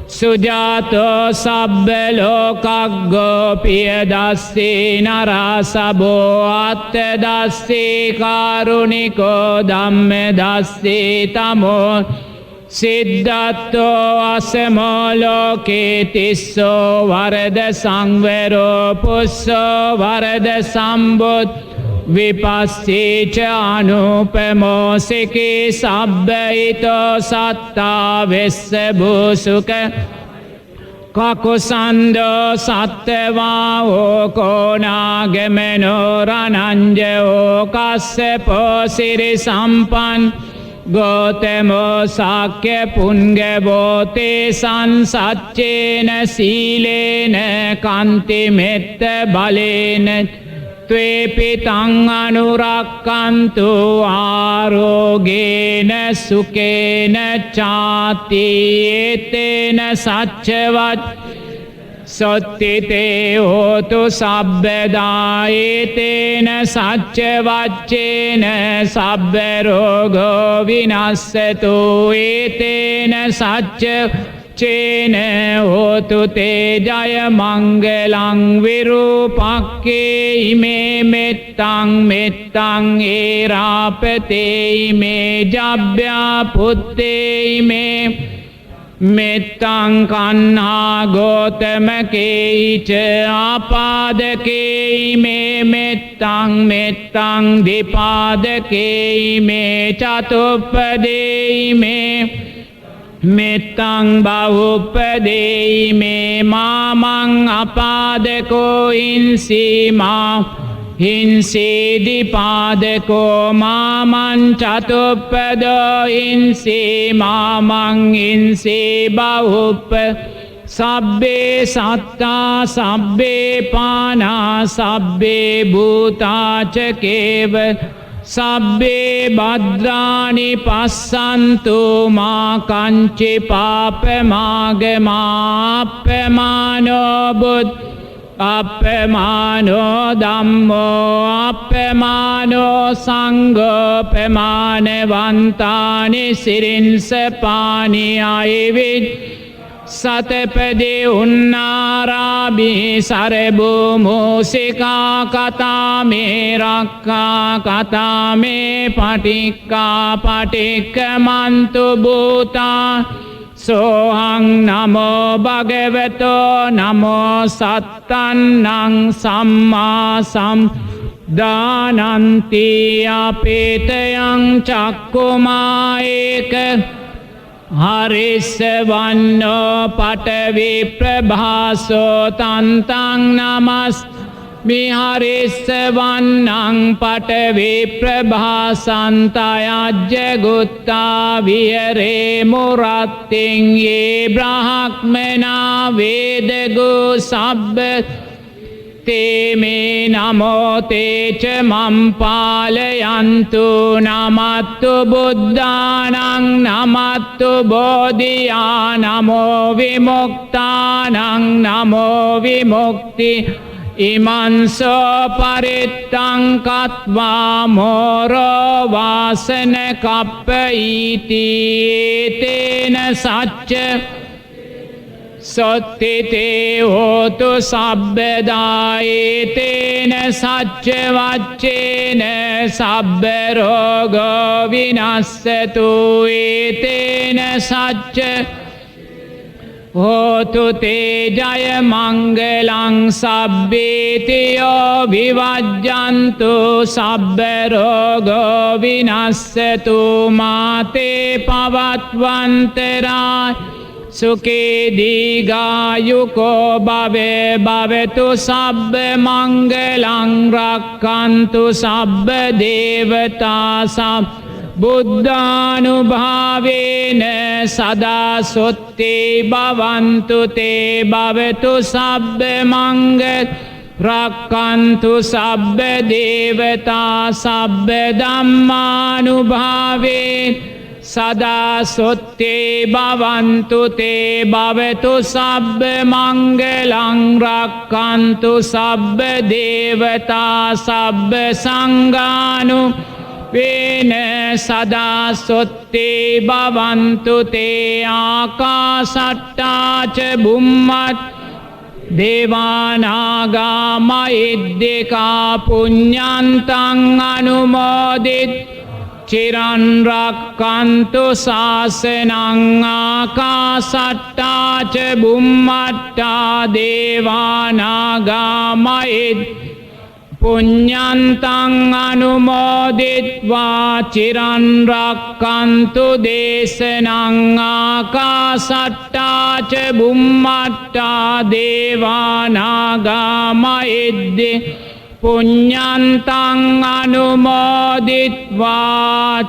සුජාතෝ සබ්බ ලෝකග්ගෝ පියදස්සේ නරසබෝ අත්තදස්සේ කාරුණිකෝ ධම්මදස්සේ තමෝ සිද්ධත්තෝ අසමෝ ලෝකේ තිස්සෝ වරද සංවරෝ පුස්සෝ වරද සම්බුත් විපස්සීච අනුපමෝ සිකී සබ්බයිතෝ සත්තා වෙස්ස භූසුක කකුසන්දෝ සත්තවා ඕකෝනාගමනෝ රණංජෝ කස්සපෝ සිරි සම්පන් ගෝතමෝ සාක්‍ය පුන්ගවෝ තේසං සච්චේන සීලේන කන්ති මෙත්ත බලේන ත්වේපිතං අනුරක්කන්තු ආරෝගේන සුකේන චාති ඒතේන සච්චවත් සොත්තිතේ හෝතු සබ්බදා ඒතේන සච්චවච්චේන සබ්බරෝගෝ විනස්සතු ඒතේන සච්ච චේන හෝතු තේ ජය මංගලං විරූපක්කේ ඉමේ මෙත්තං මෙත්තං ඒරාපතේ ඉමේ ජබ්භ්‍යා පුත්තේ ඉමේ මෙත්තං කන්හා ගෝතමකේච ආපාදකේ ඉමේ මෙත්තං මෙත්තං දිපාදකේ ඉමේ චතුප්පදේ ඉමේ මෙත්තං බහුප්පදේ මේ මාමං අපාදකෝ හිංසීමා හිංසීදිපාදකෝ මාමං චතුප්පදෝ හිංසී මාමං හිංසී බහුප්ප සබ්බේ සත්තා සබ්බේ පානා සබ්බේ භූතාචකේව සබ්බේ බද්දානි පස්සන්තු මා කංචි පාපමාගමා අප්පමානෝ බුද් අප්පමානෝ ධම්මෝ අප්පමානෝ සංඝෝ පමානවන්තානි සිරින්ස පානි අයිවිත් සතපදේ උන්නාරාබී සරබු මූසිකා කතාමේ රක්කා කතාමේ පටික්කා පටික්කමන්තු භූතා සෝහං නමෝ භගවතෝ නමෝ සත්තන්නං සම්මා සම්දානන්ති අපේතයං චක්කුමා ඒක හරිස්ස වන්නෝ පටවි ප්‍රභාසෝ තන්තං නමස් මිහරිස්ස වන්නං පටවි ප්‍රභාසන්තයජ්ජ ගුත්තා විහරේ මුරත්තිං යේ බ්‍රහ්මනා වේදගු සබ්බ තේමේ නමෝ තේච මම්පාලයන්තු නමත්තු බුද්ධානං නමත්තු බෝධියා නමෝ විමුක්තානං නමෝ විමුක්ති ඉමන්සෝ පරිත්තං කତ୍වා මෝරෝ වාසන කප්ප ඊති තේන සච්ච සොත්තිතේ හෝතු සබ්බදායේතේන සච්ච වච්චේන සබ්බ රෝගෝ විනස්සතු ඒතේන සච්ච හෝතු තේ ජය මංගලං සබ්බේතියෝ විවජ්ජන්තු සබ්බ රෝගෝ විනස්සතු මාතේ පවත්වන්තරාය සුඛේ දීඝායුකෝ භවේ භවතු සබ්බ මංගලං රක්ඛන්තු සබ්බ දේවතා සබ්බ බුද්ධානුභාවේන සදා සොත්තේ භවන්තු තේ භවතු සබ්බ මංගල රක්ඛන්තු සබ්බ දේවතා සබ්බ ධම්මානුභාවේන සදා සොත්තේ භවන්තු තේ භවතු සබ්බ මංගලං රක්ඛන්තු සබ්බ දේවතා සබ්බ සංඝානු වේන සදා සොත්තේ භවන්තු තේ ආකාසට්ටා ච බුම්මත් දේවානාගා මහිද්దికා පුඤ්ඤන්තං අනුමෝදිත චිරන් රක්ඛන්තු ශාසනං ආකාසට්ටා ච බුම්මට්ටා දේවානාගා මහිද්దికා පුඤ්ඤන්තං අනුමෝදිත්වා චිරන් රක්ඛන්තු දේශනං ආකාසට්ටා ච බුම්මට්ටා දේවානාගා මහිද්దికා පුඤ්ඤන්තං අනුමෝදිත්වා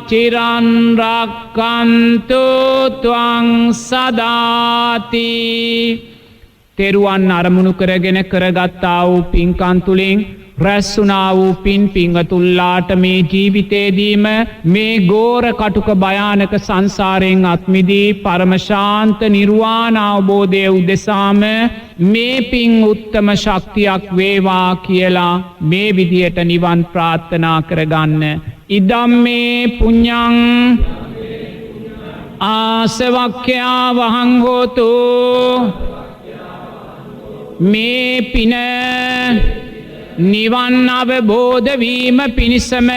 චිරන් රක්ඛන්තු ත්වං සදාති. තෙරුවන් අරමුණු කරගෙන කරගත්තා වූ පින්කම් තුලින් රැස්වුණා වූ පින්වතුන්ලාට මේ ජීවිතේදීම මේ ගෝර කටුක භයානක සංසාරයෙන් අත්මිදී පරම ශාන්ත නිර්වාණ අවබෝධය උදෙසාම මේ පින් උත්තම ශක්තියක් වේවා කියලා මේ විදියට නිවන් ප්‍රාර්ථනා කරගන්න. ඉදම්මේ පුඤ්ඤං ආසවක්ඛ්‍යා වහං හෝතු. මේ පින නිවන් අවබෝධ වීම පිණිසම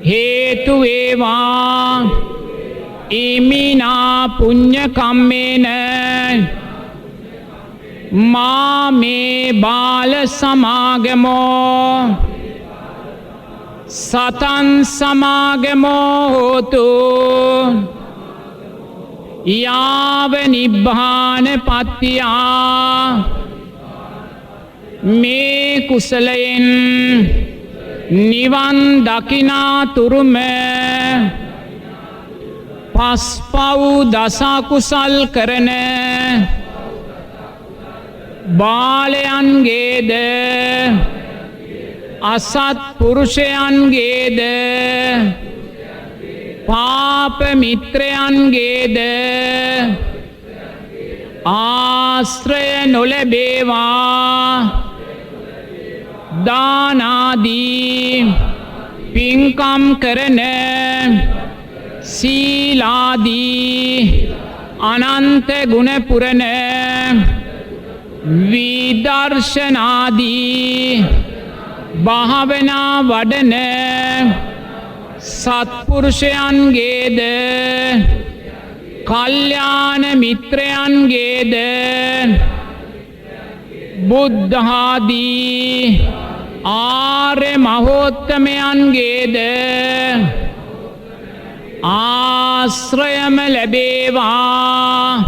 හේතු වේවා. ඉමිනා පුඤ්ඤ කම්මේන මාමේ බාල සමාගමෝ සතං සමාගමෝ හෝතු යාව නිබ්බාන පත්තියා. මේ කුසලයෙන් නිවන් දකිනා තුරුම පස්පව් දසකුසල් කරන බාලයන්ගේද අසත් පුරුෂයන්ගේද පාප මිත්‍රයන්ගේද ආශ්‍රය නොලැබේවා. දානාදී පින්කම් කරන සීලාදී අනන්ත ගුණ පුරන විදර්ශනාදී භාවනා වඩන සත්පුරුෂයන්ගේද කල්යාණ මිත්‍රයන්ගේද බුද්ධාදී ආර්ය මහෝත්තමයන්ගේද ආශ්‍රයම ලැබේවා.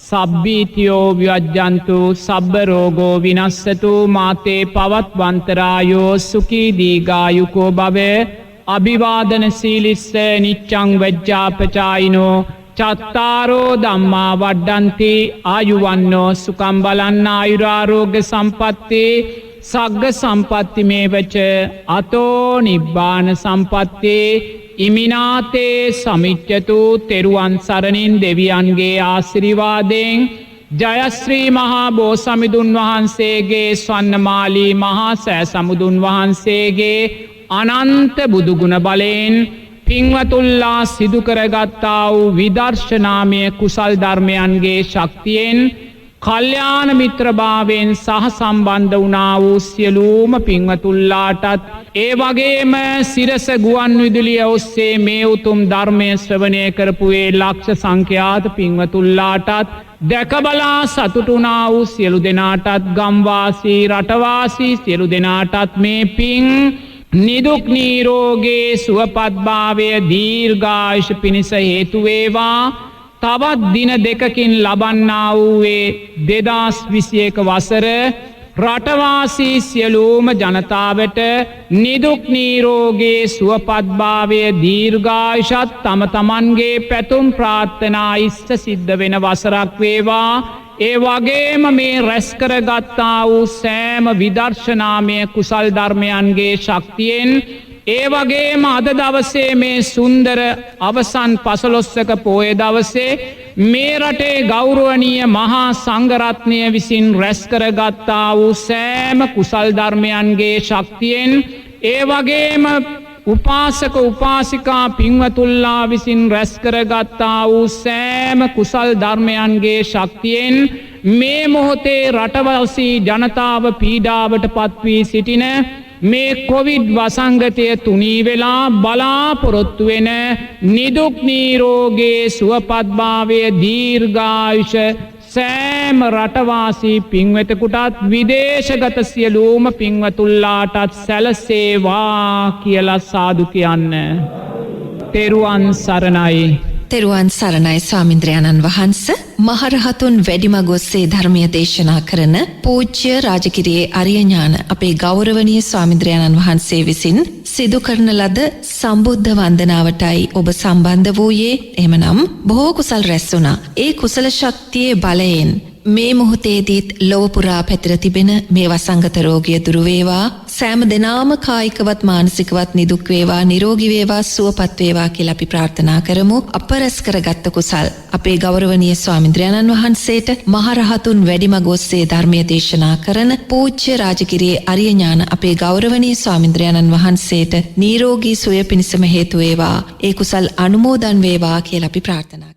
සබ්බීතියෝ විවජ්ජන්තු සබ්බ රෝගෝ විනස්සතු මාතේ පවත්වන්තරායෝ සුඛී දීඝායුකෝ භවේ. අභිවාදන සීලිස්ස නිච්ඡං වජ්ජාපචායිනෝ චත්තාරෝ ධම්මා වඩ්ඩන්ති ආයුවන්නෝ සුඛං බලන්න ආයුරාරෝග්‍ය සම්පatti සග්ග සම්පatti මේවච අතෝ නිබ්බාන සම්පatti ඉමිනාතේ සමිච්ඡතු. තෙරුවන් සරණින් දෙවියන්ගේ ආශිර්වාදයෙන් ජයශ්‍රී මහා බෝසමිඳුන් වහන්සේගේ ස්වර්ණමාලී මහා සෑ සමුදුන් වහන්සේගේ අනන්ත බුදුගුණ බලයෙන් පින්වතුල්ලා සිදුකරගත්තා වූ විදර්ශනාමය කුසල් ධර්මයන්ගේ ශක්තියෙන් කල්්‍යාන මිත්‍රභාවයෙන් සහ සම්බන්ධ වනා වූ සියලූම පින්වතුල්ලාටත් ඒ වගේම සිරස ගුවන් විදුලිය ඔස්සේ මේ උතුම් ධර්මය ශ්‍රවණය කරපුේ ලක්ෂ සංඛ්‍යාත පින්වතුල්ලාටත් දැකබලා සතුටුනා වූ සියලු දෙනාටත් ගම්වාසී රටවාසී සියලු දෙනාටත් මේ පින් නිදුක් නීරෝගේ සුවපත්භාවය දීර්ඝායුෂ පිණිස හේතුවේවා තවත් දින දෙකකින් ලබන්නා වූවේ 2021 වසර රටවාසී සියලූම ජනතාවට නිදුක් නීරෝගේ සුවපත්භාවය දීර්ඝායුෂත් තම තමන්ගේ පැතුම් ප්‍රාර්ථනා ඉෂ්ට සිද්ධ වෙන වසරක් වේවා ඒ වගේම මේ රැස්කරගත්තා වූ සෑම විදර්ශනාමය කුසල් ධර්මයන්ගේ ශක්තියෙන් ඒ වගේම අද දවසේ මේ සුන්දර අවසන් පසළොස්වක පෝය දවසේ මේ රටේ ගෞරවනීය මහා සංඝරත්නය විසින් රැස්කරගත්තා වූ සෑම කුසල් ධර්මයන්ගේ ශක්තියෙන් ඒ වගේම උපාසක උපාසිකා පින්වතුල්ලා විසින් රැස්කරගත්තා වූ සෑම කුසල් ධර්මයන්ගේ ශක්තියෙන් මේ මොහොතේ රටවල්සී ජනතාව පීඩාවට පත්වී සිටින මේ කොවිඩ් වසංගතය තුනී වෙලා බලාපොරොත්තු වෙන නිදුක් නීරෝගේ සුවපත්භාවය දීර්ඝායුෂ සෑම රටවාසී පින්වෙතකුටත් විදේශගත සියලූම පින්වතුල්ලාටත් සැලසේවා කියලා සාදු කියන්න. තෙරුවන් සරණයි. තෙරුවන් සරණයි ස්වාමින්ද්‍රයන්න් වහන්ස. මහරහතුන් වැඩිමගොස්සේ ධර්මය දේශනා කරන පූජ්‍ය රාජගිරියේ අරියඥාන අපේ ගෞරවනීය ස්වාමින්ද්‍රයන්න් වහන්සේ විසින් සිදු කරන ලද සම්බුද්ධ වන්දනාවටයි ඔබ සම්බන්ධ වූයේ. එහෙමනම් බොහෝ කුසල් රැස් වුණා. ඒ කුසල ශක්තියේ බලයෙන් මේ මොහොතේදීත් ලොව පුරා පැතිර තිබෙන මේ වසංගත රෝගය දුරු වේවා. සෑම දෙනාම කායිකවත් මානසිකවත් නිදුක් වේවා, නිරෝගී වේවා, සුවපත් වේවා කියලා අපි ප්‍රාර්ථනා කරමු. අපරස් කරගත් කුසල් අපේ ගෞරවනීය ස්වාමින්ද්‍රයන්න් වහන්සේට මහරහතුන් වැඩිමග ඔස්සේ ධර්මයේ දේශනා කරන පූජ්‍ය රාජගිරියේ අරියඥාන අපේ ගෞරවනීය ස්වාමින්ද්‍රයන්න් වහන්සේට නිරෝගී සුවය පිණිසම හේතු වේවා. ඒ කුසල් අනුමෝදන් වේවා කියලා අපි ප්‍රාර්ථනා